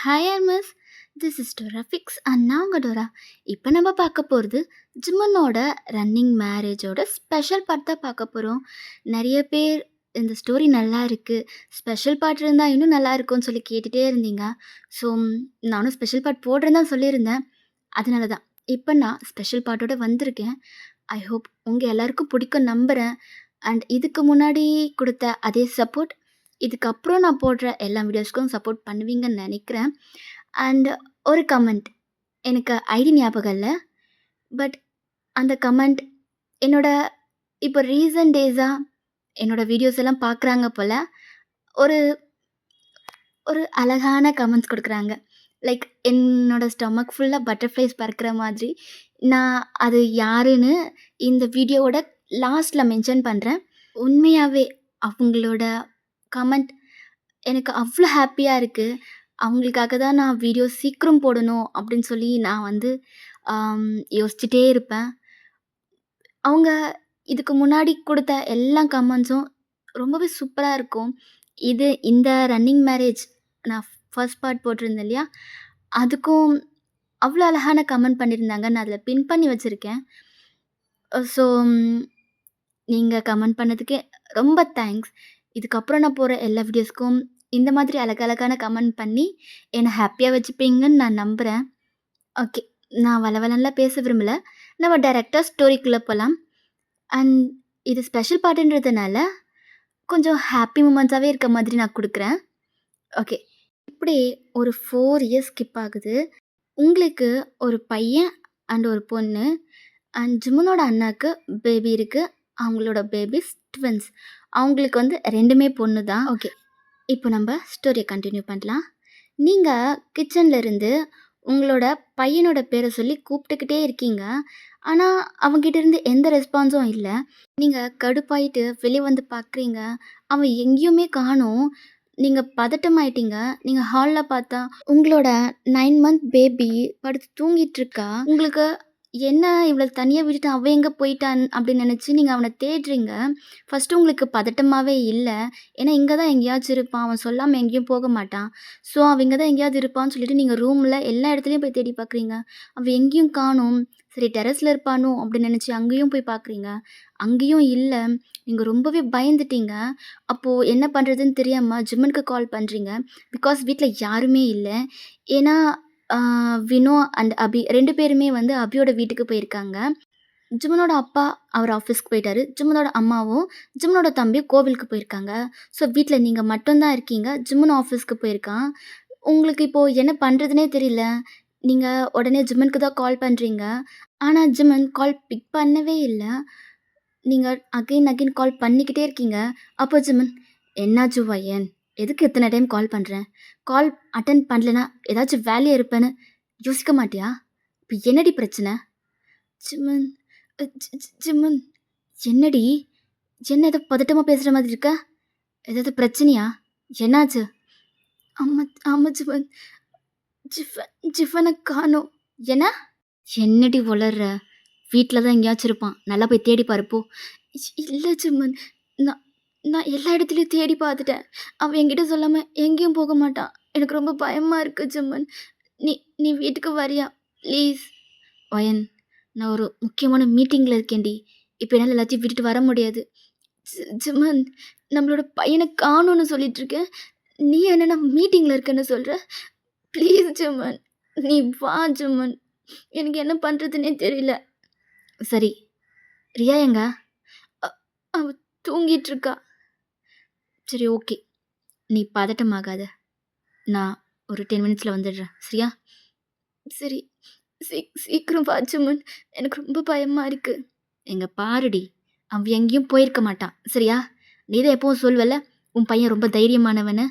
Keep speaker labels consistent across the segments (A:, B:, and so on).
A: Hi miss this is Dora fix and நான் உங்கள் Dora. இப்போ நம்ம பார்க்க போகிறது ஜிம்மனோட ரன்னிங் மேரேஜோட ஸ்பெஷல் பார்ட் தான் பார்க்க போகிறோம். நிறைய பேர் இந்த ஸ்டோரி நல்லா இருக்குது, ஸ்பெஷல் பார்ட் இருந்தால் இன்னும் நல்லா இருக்கும்னு சொல்லி கேட்டுகிட்டே இருந்தீங்க. ஸோ நானும் ஸ்பெஷல் பார்ட் போடுறேன்னு தான் சொல்லியிருந்தேன். அதனால தான் இப்போ நான் ஸ்பெஷல் பார்ட்டோட வந்திருக்கேன். ஐ ஹோப் உங்கள் எல்லாருக்கும் பிடிக்கும் நம்புகிறேன். அண்ட் இதுக்கு முன்னாடி கொடுத்த அதே சப்போர்ட் இதுக்கப்புறம் நான் போடுற எல்லா வீடியோஸ்க்கும் சப்போர்ட் பண்ணுவீங்கன்னு நினைக்கிறேன். அண்ட் ஒரு கமெண்ட் எனக்கு ஐடி ஞாபகம் இல்லை, பட் அந்த கமெண்ட் என்னோட இப்போ ரீசன்ட் டேஸாக என்னோட வீடியோஸ் எல்லாம் பார்க்குறாங்க போல் ஒரு ஒரு அழகான கமெண்ட்ஸ் கொடுக்குறாங்க. லைக் என்னோட ஸ்டொமக் ஃபுல்லாக பட்டர்ஃப்ளைஸ் பறக்கிற மாதிரி. நான் அது யாருன்னு இந்த வீடியோவோட லாஸ்ட்டில் மென்ஷன் பண்ணுறேன். உண்மையாகவே அவங்களோட கமெண்ட் எனக்கு அவ்வளோ ஹாப்பியாக இருக்குது. அவங்களுக்காக தான் நான் வீடியோ சீக்கிரம் போடணும் அப்படின்னு சொல்லி நான் வந்து யோசிச்சுட்டே இருப்பேன். அவங்க இதுக்கு முன்னாடி கொடுத்த எல்லா கமெண்ட்ஸும் ரொம்பவே சூப்பராக இருக்கும். இந்த ரன்னிங் மேரேஜ் நான் ஃபர்ஸ்ட் பார்ட் போட்டிருந்தேன் இல்லையா, அதுக்கும் அவ்வளோ அழகான கமெண்ட் பண்ணியிருந்தாங்க. நான் அதில் பின் பண்ணி வச்சுருக்கேன். ஸோ நீங்கள் கமெண்ட் பண்ணதுக்கு ரொம்ப தேங்க்ஸ். இதுக்கப்புறம் நான் போகிற எல்லா வீடியோஸ்க்கும் இந்த மாதிரி அழகழகான கமெண்ட் பண்ணி என்னை ஹாப்பியாக வச்சுப்பீங்கன்னு நான் நம்புகிறேன். ஓகே, நான் வளவலன்லாம் பேச விரும்பலை. நம்ம டைரெக்டாக ஸ்டோரிக்குள்ளே போகலாம். அண்ட் இது ஸ்பெஷல் பார்ட்டுன்றதுனால கொஞ்சம் ஹாப்பி மூமெண்ட்ஸாகவே இருக்க மாதிரி நான் கொடுக்குறேன். ஓகே, இப்படி ஒரு 4 இயர்ஸ் ஸ்கிப் ஆகுது. உங்களுக்கு ஒரு பையன் அண்ட் ஒரு பொண்ணு. அண்ட் ஜிம்மனோட அண்ணாவுக்கு பேபி இருக்குது. அவங்களோட பேபிஸ் ட்வின்ஸ். அவங்களுக்கு வந்து 2மே பொண்ணு தான். ஓகே, இப்போ நம்ம ஸ்டோரியை கண்டினியூ பண்ணலாம். நீங்கள் கிச்சனில் இருந்து உங்களோட பையனோட பேரை சொல்லி கூப்பிட்டுக்கிட்டே இருக்கீங்க. ஆனால் அவங்ககிட்ட இருந்து எந்த ரெஸ்பான்ஸும் இல்லை. நீங்கள் கடுப்பாயிட்டு வெளியே வந்து பார்க்குறீங்க, அவன் எங்கேயுமே காணோம். நீங்கள் பதட்டமாயிட்டீங்க. நீங்கள் ஹாலில் பார்த்தா உங்களோட 9 மந்த் பேபி படுத்து தூங்கிட்டு இருக்கா. உங்களுக்கு என்ன இவ்வளோ தனியாக விட்டுட்டு அவன் எங்கே போயிட்டான் அப்படின்னு நினச்சி நீங்கள் அவனை தேடுறீங்க. ஃபஸ்ட்டு உங்களுக்கு பதட்டமாகவே இல்லை. ஏன்னா இங்கே தான் எங்கேயாச்சும் இருப்பான், அவன் சொல்லாமல் எங்கேயும் போக மாட்டான். ஸோ அவன் இங்கே தான் எங்கேயாவது இருப்பான்னு சொல்லிட்டு நீங்கள் ரூமில் எல்லா இடத்துலையும் போய் தேடி பார்க்குறீங்க. அவன் எங்கேயும் காணோம். சரி, டெரஸில் இருப்பானோ அப்படின்னு நினச்சி அங்கேயும் போய் பார்க்குறீங்க. அங்கேயும் இல்லை. நீங்கள் ரொம்பவே பயந்துட்டீங்க. அப்போது என்ன பண்ணுறதுன்னு தெரியாமல் ஜிம்மனுக்கு கால் பண்ணுறீங்க. பிகாஸ் வீட்டில் யாருமே இல்லை. ஏன்னா வினோ அண்ட் அபி 2 பேருமே வந்து அபியோட வீட்டுக்கு போயிருக்காங்க. ஜிம்மனோட அப்பா அவர் ஆஃபீஸ்க்கு போயிட்டாரு. ஜிம்மனோட அம்மாவும் ஜிம்மனோட தம்பியும் கோவிலுக்கு போயிருக்காங்க. ஸோ வீட்டில் நீங்கள் மட்டும்தான் இருக்கீங்க. ஜிம்மன் ஆஃபீஸ்க்கு போயிருக்கான். உங்களுக்கு இப்போது என்ன பண்ணுறதுனே தெரியல. நீங்கள் உடனே ஜிம்மனுக்கு தான் கால் பண்ணுறீங்க. ஆனால் ஜிம்மன் கால் பிக் பண்ணவே இல்லை. நீங்கள் அகைன் கால் பண்ணிக்கிட்டே இருக்கீங்க. அப்போ ஜிம்மன், என்னாச்சு பையன், எதுக்கு இத்தனை டைம் கால் பண்ணுறேன்? கால் அட்டன் பண்ணலனா ஏதாச்சும் வேலையாக இருப்பேன்னு யோசிக்க மாட்டியா? இப்போ என்னடி பிரச்சனை? ஜிம்மன் ஜிம்மன், என்னடி, என்ன ஏதோ பதட்டமாக பேசுகிற மாதிரி இருக்க? ஏதாவது பிரச்சனையா? என்னாச்சு? ஆமாம் ஜிம்மன், ஜிஃபனை காணோம். என்னடி வளர்ற? வீட்டில் தான் எங்கேயாச்சும் இருப்பான், நல்லா போய் தேடி பாருப்போ. இல்லை ஜிம்மன், நான் நான் எல்லா இடத்துலையும் தேடி பார்த்துட்டேன். அவன் என்கிட்ட சொல்லாமல் எங்கேயும் போக மாட்டான். எனக்கு ரொம்ப பயமாக இருக்குது ஜிம்மன். நீ வீட்டுக்கு வரியா ப்ளீஸ்? வயன், நான் ஒரு முக்கியமான மீட்டிங்கில் இருக்கேன்டி. இப்போ என்னால் எல்லாத்தையும் விட்டுட்டு வர முடியாது. ஜிம்மன், நம்மளோட பையனை காணோன்னு சொல்லிட்டு இருக்கேன். நீ என்ன நான் மீட்டிங்கில் இருக்கேன்னு சொல்கிற? ப்ளீஸ் ஜிம்மன், நீ வா ஜிம்மன். எனக்கு என்ன பண்ணுறதுன்னே தெரியல. சரி, ரியா எங்க? அவ தூங்கிட்டு இருக்கா. சரி, ஓகே, நீ பதட்டமாகாத. நான் ஒரு 10 மினிட்ஸில் வந்துடுறேன், சரியா? சரி, சீக்கிரம் வா ஜிம்மன், எனக்கு ரொம்ப பயமாக இருக்குது. எங்கே பாருடி, அவன் எங்கேயும் போயிருக்க மாட்டான், சரியா? நீ தான் எப்பவும் சொல்வல உன் பையன் ரொம்ப தைரியமானவனு.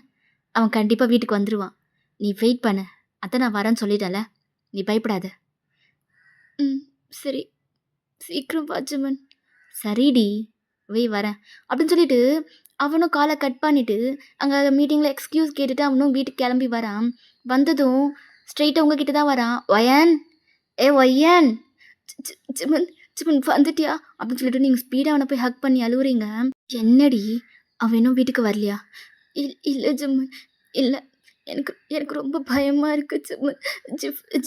A: அவன் கண்டிப்பாக வீட்டுக்கு வந்துடுவான். நீ வெயிட் பண்ண. அதான் நான் வரேன்னு சொல்லிட்டேன்ல, நீ பயப்படாத. சரி, சீக்கிரம் வா ஜிம்மன். சரிடி, வரேன் அப்படின்னு சொல்லிட்டு அவனும் காலை கட் பண்ணிவிட்டு அங்கே மீட்டிங்கில் எக்ஸ்கியூஸ் கேட்டுட்டு அவனும் வீட்டுக்கு கிளம்பி வரான். வந்ததும் ஸ்ட்ரெயிட்டாக உங்ககிட்ட தான் வரான். ஒயன், ஒய்யன், ஜிம்மன் ஜிம்மன் வந்துட்டியா அப்படின்னு சொல்லிட்டு நீங்கள் ஸ்பீடாக அவனை போய் ஹக் பண்ணி அழுவுறீங்க. என்னடி, அவன் இன்னும் வீட்டுக்கு வரலையா? இல்லை ஜிம்மன், இல்லை எனக்கு எனக்கு ரொம்ப பயமா இருக்கு ஜிம்மு.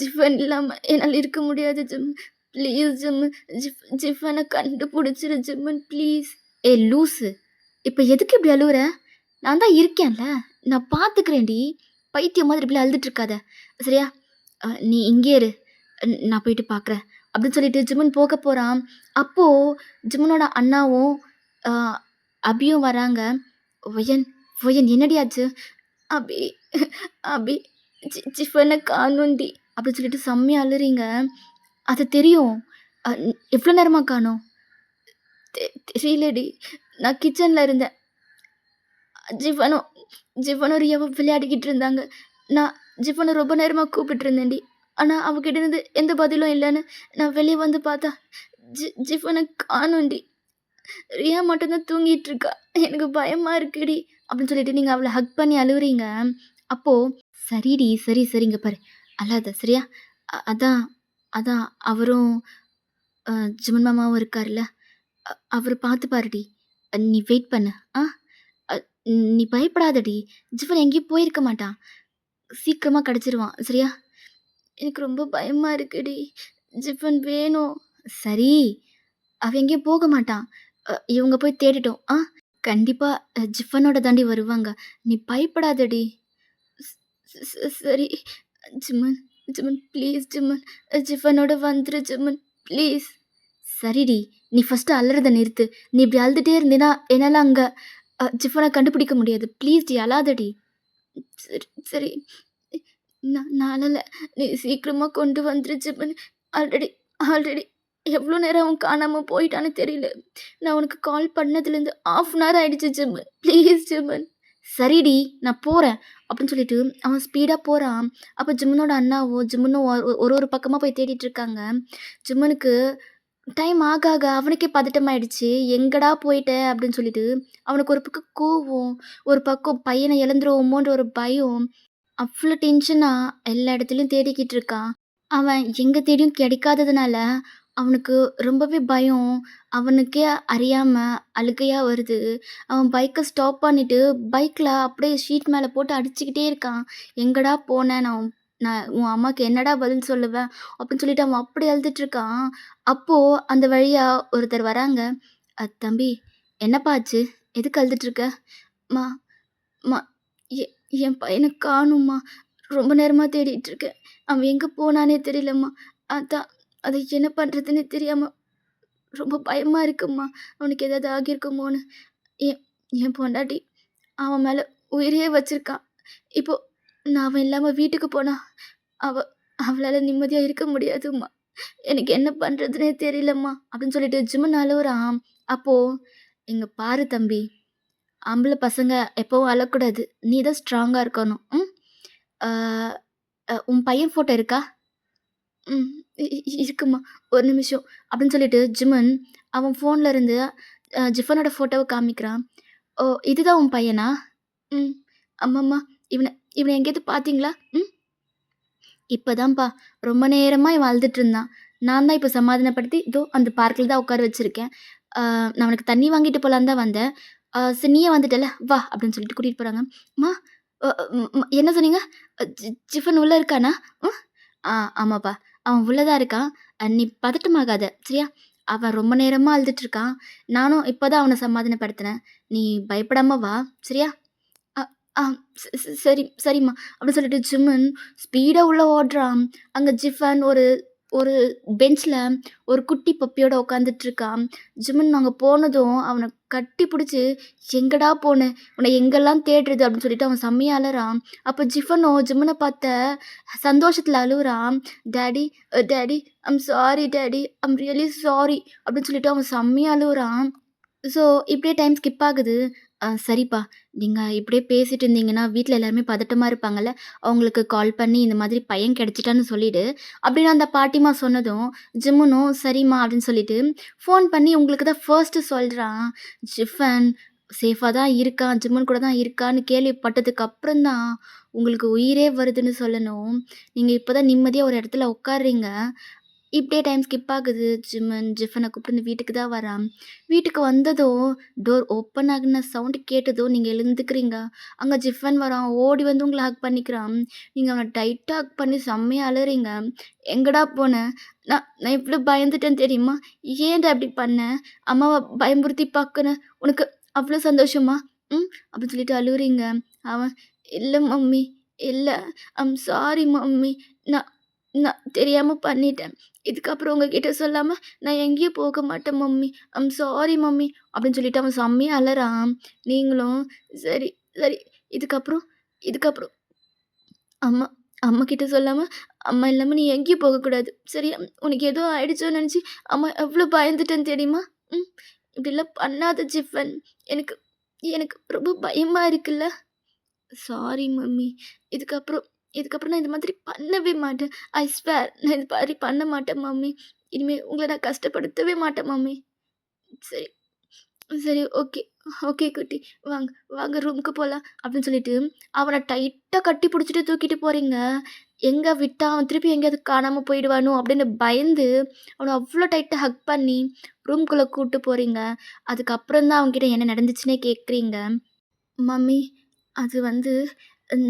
A: ஜிஃபன் இல்லாம என்னால இருக்க முடியாது ஜிம்மு. ப்ளீஸ் ஜிம்மு. ஜிஃபன கண்டுபிடிச்சிரு ஜிம்மன் ப்ளீஸ். ஏய் லூசு! இப்ப எதுக்கு இப்படி அழுவுற? நான் தான் இருக்கேன்ல. நான் பார்த்துக்கிறேன்டி. பைத்தியம் மாதிரி இப்படிலாம் அழுதுட்டு இருக்காத. சரியா? நீ இங்கேயே இரு. நான் போயிட்டு பார்க்குறேன். அப்படின்னு சொல்லிட்டு ஜிம்மன் போக போறான். அப்போ ஜிம்மனோட அண்ணாவும், அ அபியும் வராங்க. "ஒயன், ஒயன் என்னடி ஆச்சு?" "அபி, அபி ஜிஃபன காணோண்டி" அப்படின்னு சொல்லிட்டு செம்மையா அழுறீங்க. அது தெரியும். அ எவ்வளோ நேரமா காணோம்? தெரியலடி. நான் கிச்சன்ல இருந்தேன். ஜிஃபனும் ஜிஃபனும் ரியாவும் விளையாடிக்கிட்டு இருந்தாங்க. நான் ஜிஃபன ரொம்ப நேரமா கூப்பிட்டுட்டு இருந்தேன்டி. ஆனா, அவகிட்ட இருந்து எந்த பதிலும் இல்லன்னு நான் வெளிய வந்து பார்த்தா, ஜிஃபன காணோண்டி. ரியா மட்டும் தான் தூங்கிட்டு இருக்கா. எனக்கு பயமா இருக்குடி. அப்படின்னு சொல்லிட்டு நீங்க அவள ஹக் பண்ணி அழுவுறீங்க. அப்போ, சரிடி, சரி, சரி இங்க பாரு. அழாத சரியா? அதான் அதான் அவரும் அ ஜிமன் மாமாவும் இருக்கார்ல. அவரு பார்த்துப்பாருடி. நீ வெயிட் பண்ணு. அ நீ பயப்படாதடி. ஜிஃபன் எங்கேயும் போயிருக்க மாட்டான். சீக்கிரமா கெடைச்சிருவான். சரியா? எனக்கு ரொம்ப பயமா இருக்குடி. ஜிஃபன் வேணும். சரி. அவன் எங்கேயும் போக மாட்டான். இவங்க போய் தேடட்டும். கண்டிப்பா ஜிஃபனோட தாண்டி வருவாங்க. நீ பயப்படாதடி. ஸ் ஸ் சரி. ஜிம்மன், ஜிம்மன் ப்ளீஸ் ஜிம்மன். ஜிஃபனோட வந்துரு ஜிம்மன் ப்ளீஸ். சரிடி. நீ ஃபர்ஸ்ட்டு அழறத நிறுத்து. நீ இப்படி அழுதுட்டே இருந்தீன்னா, என்னால அங்க ஜிஃபன கண்டுபிடிக்க முடியாது. ப்ளீஸ்டி அழாதடி. சரி, சரி. நான் அழல. நீ சீக்கிரமா கொண்டு வந்துரு ஜிம்மன். ஆல்ரெடி ஆல்ரெடி எவ்வளோ நேரம் அவன் காணாம போயிட்டான்னு தெரியல. நான் உனக்கு கால் பண்ணதுலேருந்து 1/2 அன் ஹவர் ஆயிடுச்சு ஜிம்மன். ப்ளீஸ் ஜிம்மன். சரிடி நான் போறேன். அப்படின்னு சொல்லிட்டு அவன் ஸ்பீடா போறான். அப்ப ஜிம்மனோட அண்ணாவும், ஜிம்மனும் ஒரு ஒரு பக்கமா போய் தேடிட்டு இருக்காங்க. ஜிம்மனுக்கு டைம் ஆக ஆக அவனுக்கே பதட்டமாயிடுச்சு. "எங்கடா போயிட்ட?" அப்படின்னு சொல்லிட்டு. அவனுக்கு ஒரு பக்கம் கோவம், ஒரு பக்கம் பையன இழந்துருவோமோன்ற ஒரு பயம். அவ்ளோ டென்ஷனா எல்லா இடத்துலயும் தேடிக்கிட்டு இருக்கான். அவன் எங்க தேடியும் கிடைக்காததுனால, அவனுக்கு ரொம்பவே பயம். அவனுக்கே அறியாம அழுகையா வருது. அவன் பைக்க ஸ்டாப் பண்ணிட்டு, பைக்ல அப்படியே ஷீட் மேல போட்டு அடிச்சுக்கிட்டே இருக்கான். "எங்கடா போன? நான் உன் அம்மாக்கு என்னடா பதில் சொல்லுவேன்?" அப்படின்னு சொல்லிட்டு அவன் அப்படி அழுதுட்டு இருக்கான். அப்போ அந்த வழியா ஒருத்தர் வராங்க. தம்பி என்னப்பா ஆச்சு? எதுக்கு அழுதுட்டு இருக்க?" "ம்மா, ம்மா எ என் பையன காணோம்மா. ரொம்ப நேரமா தேடிட்டுருக்கேன். அவன் எங்க போனான்னே தெரியலம்மா. அதான் அது என்ன பண்றதுன்னே தெரியாம ரொம்ப பயமா இருக்கும்மா. அவனுக்கு ஏதாவது ஆகியிருக்குமோன்னு. என் என் பொண்டாட்டி அவன் மேல உயிரையே வச்சிருக்கா. இப்போ நான் அவன் இல்லாம வீட்டுக்கு போனா, அவ அவளால நிம்மதியா இருக்க முடியாதும்மா. எனக்கு என்ன பண்றதுன்னே தெரியலம்மா." அப்படின்னு சொல்லிட்டு ஜிம்மன் அழுவுறான். அப்போ, "இங்க பாரு தம்பி. ஆம்பள பசங்க எப்பவும் அழக்கூடாது. நீ தான் ஸ்ட்ராங்கா இருக்கணும். ம். ஆ உன் பையன் ஃபோட்டோ இருக்கா? ம். இருக்குமா. ஒரு நிமிஷம்." அப்படின்னு சொல்லிட்டு ஜிம்மன் அவன் ஃபோன்ல இருந்து ஜிஃபனோட ஃபோட்டோவ காமிக்கிறான். "ஓ! இதுதான் உன் பையனா? ம். ஆமாம்மா. இவன இவன எங்கேயாவது பார்த்தீங்களா? ம். இப்பதான்ப்பா ரொம்ப நேரமா இவன் அழுதுட்டு இருந்தான். நான் தான் இப்ப சமாதானப்படுத்தி, இதோ அந்த பார்க்ல தான் உட்கார வச்சிருக்கேன். நான் அவனுக்கு தண்ணி வாங்கிட்டு போலான்னு தான் வந்தேன். சரி நீயே வந்துட்டல்ல, வா" அப்படின்னு சொல்லிட்டு கூட்டிட்டு போறாங்க. "அம்மா என்ன சொன்னீங்க? ஜிஃபன் உள்ள இருக்கானா? ம். ஆமாப்பா. அவன் உள்ள தான் இருக்கான். நீ பதட்டமாகாத சரியா? அவன் ரொம்ப நேரமா அழுதுட்டு இருக்கான். நானும் இப்ப தான் அவன சமாதானப்படுத்தினேன். நீ பயப்படாம வா சரியா?" அ ஆ சரி சரிம்மா. அப்படின்னு சொல்லிட்டு ஜிம்மன் ஸ்பீடா உள்ள ஓடுறான். அங்க ஜிஃபன் ஒரு ஒரு பெஞ்ச்ல ஒரு குட்டி பப்பியோட உட்காந்துட்ருக்கான். ஜிம்மன் அங்க போனதும் அவன கட்டி புடிச்சு, "எங்கடா போன? உன்ன எங்கெல்லாம் தேடுறது?" அப்படின்னு சொல்லிட்டு அவன் செம்மையா அலறான். அப்ப ஜிஃபனும் ஜிம்மன பார்த்த சந்தோஷத்துல அழுவுறான். "Daddy daddy I'm sorry daddy. I'm really sorry" அப்படின்னு சொல்லிட்டு அவன் செம்மையா அழுவுறான். ஸோ, இப்படியே டைம் ஸ்கிப் ஆகுது. சரிப்பா, நீங்க இப்படியே பேசிட்டு இருந்தீங்கன்னா, வீட்ல எல்லாருமே பதட்டமா இருப்பாங்கல்ல. அவங்களுக்கு கால் பண்ணி இந்த மாதிரி பையன் கிடைச்சிட்டான்னு சொல்லிடு. அப்படின்னு அந்த பாட்டிம்மா சொன்னதும், ஜிம்முனும் சரிம்மா அப்படின்னு சொல்லிட்டு, ஃபோன் பண்ணி உங்களுக்கு தான் ஃபர்ஸ்ட்டு சொல்றான். ஜிஃபன் சேஃபா தான் இருக்கான். ஜிம்மன் கூட தான் இருக்கான்னு கேள்விப்பட்டதுக்கு அப்புறம் தான், உங்களுக்கு உயிரே வருதுன்னு சொல்லணும். நீங்க இப்ப தான் நிம்மதியா ஒரு இடத்துல உட்கார்றீங்க. இப்படியே டைம் ஸ்கிப் ஆகுது. ஜிஃபன கூப்பிட்டு வீட்டுக்கு தான் வரான். வீட்டுக்கு வந்ததும் டோர் ஓப்பன் ஆகுன சவுண்ட் கேட்டதும் நீங்க எழுந்துக்கிறீங்க. அங்க ஜிஃபன் வரான். ஓடி வந்து உங்கள ஹக் பண்ணிக்கிறான். நீங்க அவன டைட்டா ஹக் பண்ணி செம்மையா அழுறீங்க. "எங்கடா போன? நான் நான் எவ்ளோ பயந்துட்டேன் தெரியுமா? ஏன்டா இப்படி பண்ண? அம்மாவ பயமுறுத்தி பாக்குன. உனக்கு அவ்ளோ சந்தோஷமா? ம்." அப்படின்னு சொல்லிட்டு அழுவுறீங்க. அவன், "இல்ல மம்மி, இல்ல. Sorry mummy. நான் நான் தெரியாம பண்ணிட்டேன். இதுக்கப்புறம் உங்ககிட்ட சொல்லாம நான் எங்கேயும் போக மாட்டேன் மம்மி. Sorry mummy." அப்படின்னு சொல்லிட்டு அவன் செம்மையா அழறான். நீங்களும் சரி, சரி. இதுக்கப்புறம் இதுக்கப்புறம் அம்மா அம்மா கிட்ட சொல்லாம, அம்மா இல்லாம நீ எங்கேயும் போகக்கூடாது. சரியா? உனக்கு ஏதோ ஆயிடுச்சோன்னு நெனச்சு அம்மா எவ்ளோ பயந்துட்டேன் தெரியுமா? ம். இப்படிலாம் பண்ணாத ஜிஃபன். எனக்கு எனக்கு ரொம்ப பயமா இருக்குல்ல. Sorry mummy. இதுக்கப்புறம் இதுக்கப்புறம் நான் இந்த மாதிரி பண்ணவே மாட்டேன். ஐ ஸ்வேர் நான் இது மாரி பண்ண மாட்டேன் மம்மி. இனிமே உங்கள நான் கஷ்டப்படுத்தவே மாட்டேன் மம்மி. சரி, சரி. ஓகே, ஓகே குட்டி. வாங்க, வாங்க ரூமுக்கு போலாம் அப்படின்னு சொல்லிட்டு, அவன டைட்டா கட்டி புடிச்சுட்டு தூக்கிட்டு போறீங்க. எங்க விட்டா அவன் திருப்பி எங்கேயாவது காணாம போயிடுவானோ அப்படின்னு பயந்து, அவன அவ்ளோ டைட்டா ஹக் பண்ணி ரூம்குள்ள கூட்டு போறீங்க. அதுக்கப்புறம் தான் அவன்கிட்ட என்ன நடந்துச்சுன்னே கேட்குறீங்க. மம்மி, அது வந்து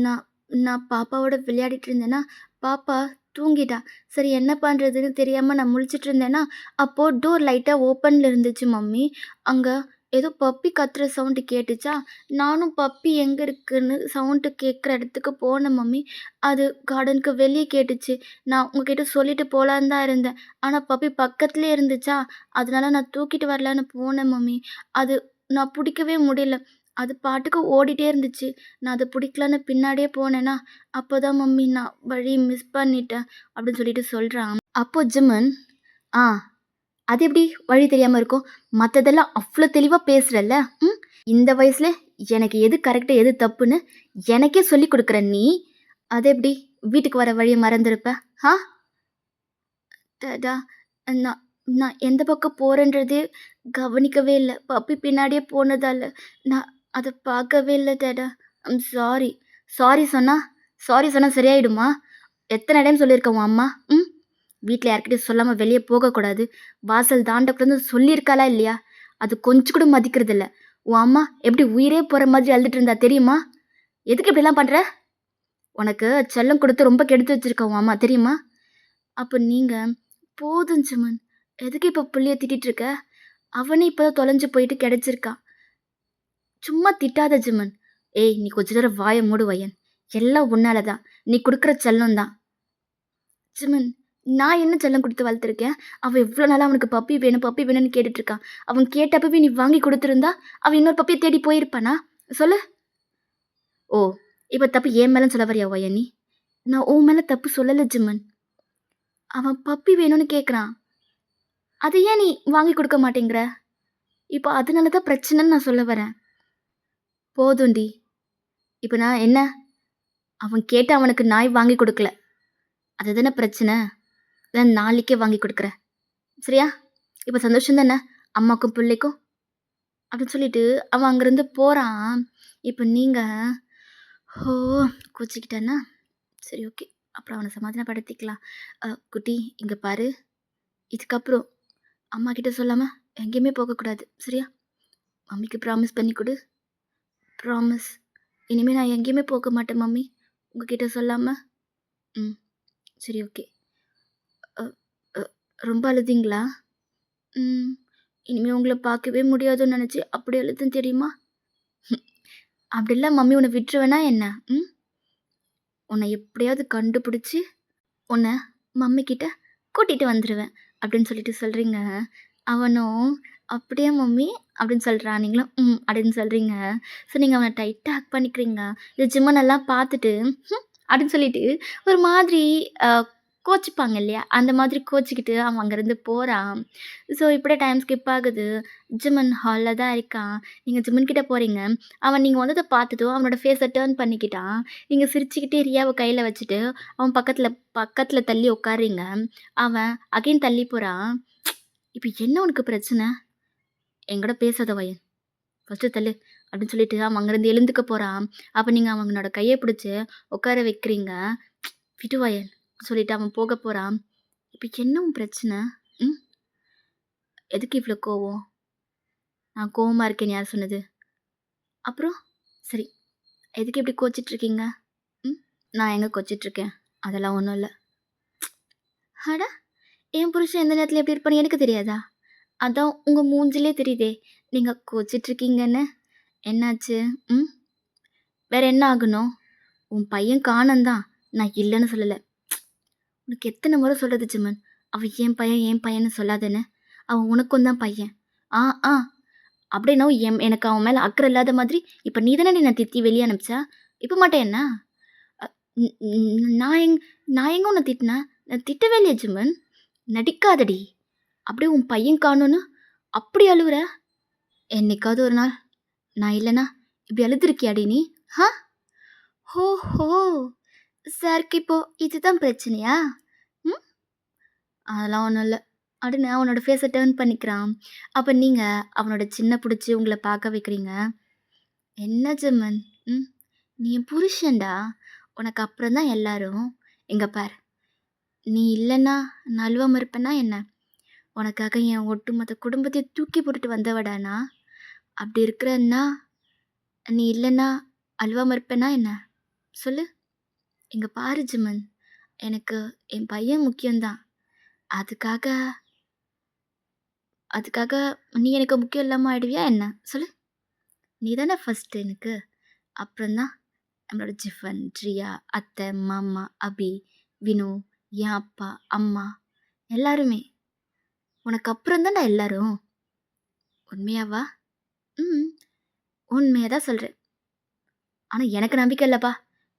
A: நான் நான் பாப்பாவோட விளையாடிட்டு இருந்தேனா, பாப்பா தூங்கிட்டா. சரி என்ன பண்றதுன்னு தெரியாம நான் முழிச்சுட்டு இருந்தேனா, அப்போ டோர் லைட்டா ஓப்பன்ல இருந்துச்சு மம்மி. அங்க ஏதோ பப்பி கத்துற சவுண்ட் கேட்டுச்சா, நானும் பப்பி எங்க இருக்குன்னு சவுண்ட் கேட்குற இடத்துக்கு போனேன் மம்மி. அது கார்டனுக்கு வெளிய கேட்டுச்சு. நான் உங்ககிட்ட சொல்லிட்டு போலான்னு தான் இருந்தேன். ஆனா பப்பி பக்கத்திலேயே இருந்துச்சா, அதனால நான் தூக்கிட்டு வரலான்னு போனேன் மம்மி. அது நான் புடிக்கவே முடியல. அது பாட்டுக்கு ஓடிட்டே இருந்துச்சு. நான் அத புடிக்கலான்னு பின்னாடியே போனேனா, அப்பதான் மம்மி நான் வழி மிஸ் பண்ணிட்டேன் அப்படின்னு சொல்லிட்டு சொல்றான். அப்போ ஜிமன், "ஆ அது எப்படி வழி தெரியாம இருக்கும்? மத்ததெல்லாம் அவ்ளோ தெளிவா பேசுறல்ல. ம். இந்த வயசுல எனக்கு எது கரெக்ட்டு, எது தப்புன்னு எனக்கே சொல்லிக் குடுக்குற நீ, அது எப்படி வீட்டுக்கு வர வழிய மறந்திருப்ப? ஆ? டாடா, நான் நான் எந்த பக்கம் போறேன்றதே கவனிக்கவே இல்ல. பப்பி பின்னாடியே போனதால, நான் அத பார்க்கவே இல்ல டாடா. சாரி. சாரி சொன்னா சாரி சொன்னா சரியாயிடுமா? எத்தன டைம் சொல்லியிருக்கேன் உன் அம்மா? ம். வீட்ல யார்கிட்டயும் சொல்லாம வெளிய போகக்கூடாது. வாசல் தாண்டக்கூடாதுன்னு சொல்லியிருக்காளா இல்லையா? அது கொஞ்சம் கூட மதிக்கிறதில்ல. உன் அம்மா எப்படி உயிரே போற மாதிரி அழுதுட்டு இருந்தா தெரியுமா? எதுக்கு இப்படிலாம் பண்ற? உனக்கு செல்லம் குடுத்து ரொம்ப கெடுத்து வச்சிருக்கா உன் அம்மா தெரியுமா? அப்ப நீங்க போதும் ஜிமன். எதுக்கு இப்ப புள்ளைய திட்டிட்டு இருக்க? அவனே இப்பதான் தொலைஞ்சு போயிட்டு கிடைச்சிருக்கான். சும்மா திட்டாத ஜிமன். ஏய் நீ கொஞ்ச நேரம் வாய மூடுவையன். எல்லாம் உன்னால தான். நீ குடுக்குற செல்லம் தான். ஜிமன், நான் என்ன செல்லம் குடுத்து வளர்த்துருக்கேன்? அவன் எவ்ளோ நாளா அவனுக்கு பப்பி வேணும்னு கேட்டுட்டு இருக்கான். அவன் கேட்டப்பவே நீ வாங்கி குடுத்திருந்தா, அவன் இன்னொரு பப்பிய தேடி போயிருப்பானா? சொல்லு. ஓ! இப்ப தப்பு என் மேலன்னு சொல்ல வரியா வய்யா நீ? நான் உன் மேல தப்பு சொல்லல ஜிமன். அவன் பப்பி வேணும்னு கேட்குறான். அத ஏன் நீ வாங்கி குடுக்க மாட்டேங்கிற? இப்ப அதனால தான் பிரச்சனைன்னு நான் சொல்ல வரேன். போதும்டி. இப்ப நான் என்ன? அவன் கேட்டு அவனுக்கு நாய் வாங்கி குடுக்கல. அதுதானே பிரச்சனை. நான் நாளைக்கே வாங்கி குடுக்குறேன். சரியா? இப்ப சந்தோஷம் தானே? அம்மாக்கும், பிள்ளைக்கும்? அப்படின்னு சொல்லிட்டு அவன் அங்கேருந்து போறான். இப்ப நீங்க, ஓ! கோச்சிக்கிட்டானா? சரி ஓகே. அப்புறம் அவன சமாதானப்படுத்திக்கலாம். குட்டி இங்க பாரு. இதுக்கப்புறம் அம்மா கிட்ட சொல்லாம எங்கேயுமே போகக்கூடாது. சரியா? மம்மிக்கு ப்ராமிஸ் பண்ணி குடு. ப்ராமிஸ். இனிமே நான் எங்கேயுமே போக மாட்டேன் மம்மி. உங்ககிட்ட சொல்லாம. ம். சரி ஓகே. அ அ ரொம்ப அழுதீங்களா? ம். இனிமே உங்கள பார்க்கவே முடியாதுன்னு நெனச்சு அப்படி அழுதேன் தெரியுமா? அப்படிலாம் மம்மி உன்ன விட்டுருவேனா என்ன? ம். உன்ன எப்படியாவது கண்டுபிடிச்சு, உன்ன மம்மி கிட்ட கூட்டிட்டு வந்துருவேன். அப்படின்னு சொல்லிட்டு சொல்றீங்க. அவனும், "அப்படியா மம்மி?" அப்படின்னு சொல்றான். நீங்களும், "ம்" அப்படின்னு சொல்றீங்க. ஸோ நீங்க அவன டைட்டா ஹக் பண்ணிக்கிறீங்க. இது ஜிம்மனெல்லாம் பார்த்துட்டு, "ஹ்ம்" அப்படின்னு சொல்லிட்டு ஒரு மாதிரி அ கோச்சிப்பாங்க இல்லையா? அந்த மாதிரி கோச்சிக்கிட்டு அவன் அங்கேருந்து போறான். ஸோ இப்படியே டைம் ஸ்கிப் ஆகுது. ஜிம்மன் ஹால்ல தான் இருக்கான். நீங்க ஜிம்மன் கிட்ட போறீங்க. அவன் நீங்க வந்தத பார்த்ததும் அவனோட ஃபேஸ டர்ன் பண்ணிக்கிட்டான். நீங்க சிரிச்சுக்கிட்டே ரியாவ கையில வச்சுட்டு, அவன் பக்கத்துல பக்கத்துல தள்ளி உட்கார்றீங்க. அவன் அகைன் தள்ளி போறான். "இப்ப என்ன உனக்கு பிரச்சனை? என்கூட பேசாத வயன். ஃபர்ஸ்ட்டு தள்ளு" அப்படின்னு சொல்லிட்டு அவன் அங்கேருந்து எழுந்துக்க போறான். அப்ப நீங்க அவனோட கைய பிடிச்சு உட்கார வைக்கிறீங்க. "விடு வயன்" சொல்லிட்டு அவன் போக போறான். இப்ப என்ன உன் பிரச்சனை? ம். எதுக்கு இவ்ளோ கோவம்? நான் கோவமா இருக்கேன்னு யார் சொன்னது? அப்புறம்? சரி, எதுக்கு இப்படி கோச்சிட்டு இருக்கீங்க? ம். நான் எங்க கோச்சிட்டு இருக்கேன்? அதெல்லாம் ஒண்ணும் இல்ல. அட! என் புருஷன் எந்த நேரத்துல எப்படி இருப்பான்னு எனக்கு தெரியாதா? அதான் உங்க மூஞ்சிலே தெரியுதே! நீங்க கோச்சிட்டு இருக்கீங்கன்னு. என்னாச்சு? ம். வேற என்ன ஆகணும்? உன் பையன் காணோம் தான். நான் இல்லன்னு சொல்லல. உனக்கு எத்தன முறை சொல்றது ஜிம்மன்? அவன் என் பையன்னு சொல்லாதன்னு. அவன் உனக்கும் தான் பையன். ஆ, ஆ. அப்படின்னா எனக்கு அவன் மேல அக்கறை இல்லாத மாதிரி, இப்ப நீ தானடி என்ன திட்டி வெளிய அனுப்பிச்ச? இப்ப மட்டும் என்ன? அ ன் ன் நான் எங்க உன்ன திட்டினேன்? நான் திட்டவே இல்லையே ஜிம்மன். நடிக்காதடி. அப்படியே உன் பையன் காணோன்னு அப்படி அழுவுற? என்னைக்காவது ஒரு நாள் நான் இல்லன்னா, இப்படி அழுதுருக்கியாடி நீ? ஆ? ஓஹோ! சாருக்கு இப்போ இதுதான் பிரச்சனையா? ம். அதெல்லாம் ஒண்ணும் இல்ல. அப்படின்னு அவனோட ஃபேஸ டர்ன் பண்ணிக்கிறான். அப்ப நீங்க அவனோட சின்ன புடிச்சு உங்கள பார்க்க வைக்கிறீங்க. என்ன ஜெமன்? ம். நீ என் புருஷன்டா. உனக்கு அப்புறம் தான் எல்லாரும். இங்க பாரு. நீ இல்லன்னா நான் அழுவாம இருப்பேனா என்ன? உனக்காக என் ஒட்டுமொத்த குடும்பத்தையும் தூக்கி போட்டுட்டு வந்தவடா நான். அப்படி இருக்கிறன்னா, நீ இல்லன்னா அழுவாம இருப்பேனா என்ன? சொல்லு. இங்க பாரு ஜிமன். எனக்கு என் பையன் முக்கியம் தான். அதுக்காக அதுக்காக நீ எனக்கு முக்கியம் இல்லாம ஆயிடுவியா என்ன? சொல்லு. நீ தானே ஃபர்ஸ்ட்டு எனக்கு. அப்புறம் தான் நம்மளோட ஜிஃபன், ரியா, அத்தை, மாமா, அபி, வினு, என் அப்பா, அம்மா எல்லாருமே. உனக்கு அப்புறம் தான்டா எல்லாரும். உண்மையாவா? ம். உண்மையா தான் சொல்றேன். ஆனா எனக்கு நம்பிக்கை இல்லப்பா.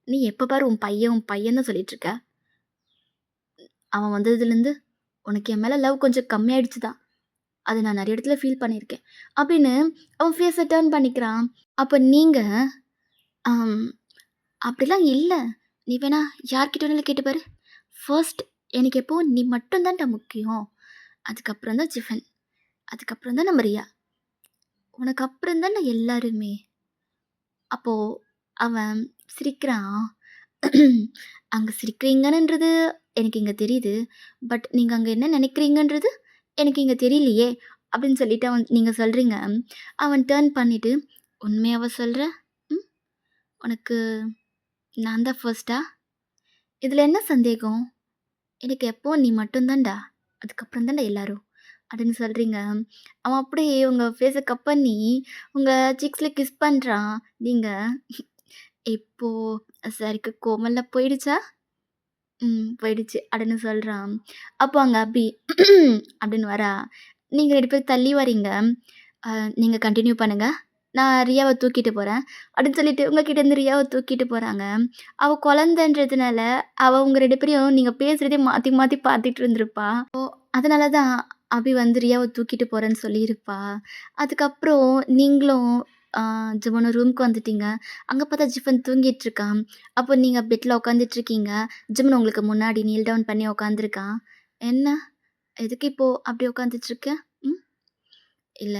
A: நீ எப்ப பாரு உன் பையன் தான் சொல்லிட்டு இருக்க. அவன் வந்ததுலேருந்து உனக்கு என் மேல லவ் கொஞ்சம் கம்மியாயிடுச்சு தான். அத நான் நெறைய இடத்துல ஃபீல் பண்ணியிருக்கேன். அப்படின்னு அவன் ஃபேஸ டர்ன் பண்ணிக்கிறான். அப்ப நீங்க, அம் அப்படிலாம் இல்ல. நீ வேணா யார்கிட்ட வேணாலும் கேட்டு பாரு. ஃபர்ஸ்ட் எனக்கு எப்பவும் நீ மட்டும் தான்டா முக்கியம். அதுக்கப்புறம் தான் ஜிஃபன். அதுக்கப்புறம் தான் நம்ம ரியா. உனக்கு அப்புறம் தான்டா எல்லாருமே. அப்போ அவன் சிரிக்கிறான். அங்க சிரிக்கிறீங்கன்றது எனக்கு இங்க தெரியுது. பட் நீங்க அங்க என்ன நெனைக்கிறீங்கன்றது எனக்கு இங்க தெரியலையே! அப்படின்னு சொல்லிட்டு நீங்க சொல்றீங்க. அவன் டர்ன் பண்ணிட்டு, உண்மையாவா சொல்ற? ம். உனக்கு நான் தான் ஃபர்ஸ்ட்டா? இதுல என்ன சந்தேகம்? எனக்கு எப்பவும் நீ மட்டும் தான்டா. அதுக்கப்புறம் தான்டா எல்லாரும். அப்படின்னு சொல்றீங்க. அவன் அப்படியே உங்க ஃபேஸ கட் பண்ணி, உங்க சீக்ஸ்ல கிஸ் பண்றான். நீங்க இப்போ சரிக்கு கோவமெல்லாம் போயிடுச்சா? போயிடுச்சு அப்படின்னு சொல்றான். அப்போ அங்க அபி அப்படின்னு வரா. நீங்க 2 பேரும் தள்ளி வரீங்க. அ நீங்க கன்டின்யூ பண்ணுங்க. நான் ரியாவ தூக்கிட்டு போறேன். அப்படின்னு சொல்லிட்டு உங்க கிட்டேருந்து ரியாவ தூக்கிட்டு போறாங்க. அவ குழந்தன்றதுனால, அவ உங்க 2 பேரையும் நீங்க பேசுறதே மாத்தி மாத்தி பார்த்துட்டு இருந்திருப்பா. அதனால தான் அபி வந்து ரியாவ தூக்கிட்டு போறேன்னு சொல்லியிருப்பா. அதுக்கப்புறம் நீங்களும் அ ஜிவனும் ரூமுக்கு வந்துட்டீங்க. அங்க பார்த்தா ஜிஃபன் தூங்கிட்டு இருக்கான். அப்போ நீங்க பெட்ல உட்காந்துட்ருக்கீங்க. ஜிம்ன் உங்களுக்கு முன்னாடி நீல் டவுன் பண்ணி உட்காந்துருக்கான். என்ன? எதுக்கு இப்போ அப்படி உட்காந்துட்ருக்க? ம். இல்ல.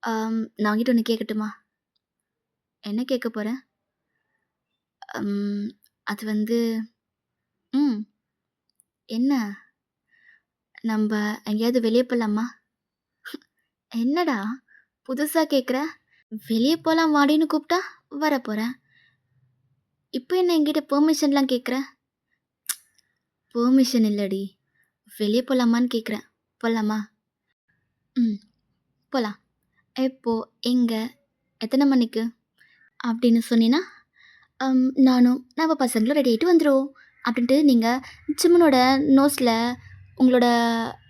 A: நான் உன்கிட்ட ஒண்ணு கேட்கட்டுமா? என்ன கேட்க போற? ம். அது வந்து ம். என்ன? நம்ப எங்கேயாவது வெளிய போலாமா? என்னடா? புதுசா கேட்குற? வெளிய போலாம் வாடின்னு கூப்பிட்டா வரப்போறேன். இப்போ என்ன என்கிட்ட பெர்மிஷன்லாம் கேட்குற? பெர்மிஷன் இல்லடி. வெளிய போலாமான்னு கேட்குறேன். போலாமா? ம். போலாம். எப்போ? எங்க? எத்தன மணிக்கு? அப்படின்னு சொன்னீன்னா, நானும் நம்ம பசங்களும் ரெடி ஆயிட்டு வந்துருவோம். அப்படின்ட்டு நீங்க ஜிம்மனோட நோஸ்ல உங்களோட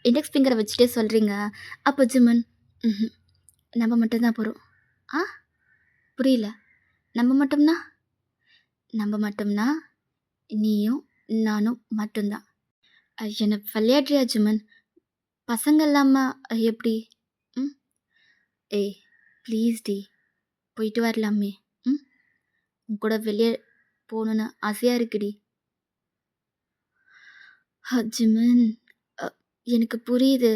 A: இண்டெக்ஸ் ஃபிங்கர வச்சுட்டே சொல்றீங்க. அப்போ ஜிம்மன், ம்ஹ்ம். நம்ம மட்டும் தான் போறோம். ஆ? புரியல. நம்ம மட்டும்னா? நம்ம மட்டும்னா, நீயும் நானும் மட்டும் தான். என்ன விளையாடுறியா ஜிம்மன்? பசங்க இல்லாம எப்படி? ம். ஏய் ப்ளீஸ் டி. போயிட்டு வரலாமே. ம். உன் கூட வெளிய போணுன்னு ஆசையா இருக்குடி. ஜிம்மன், அ எனக்கு புரியுது.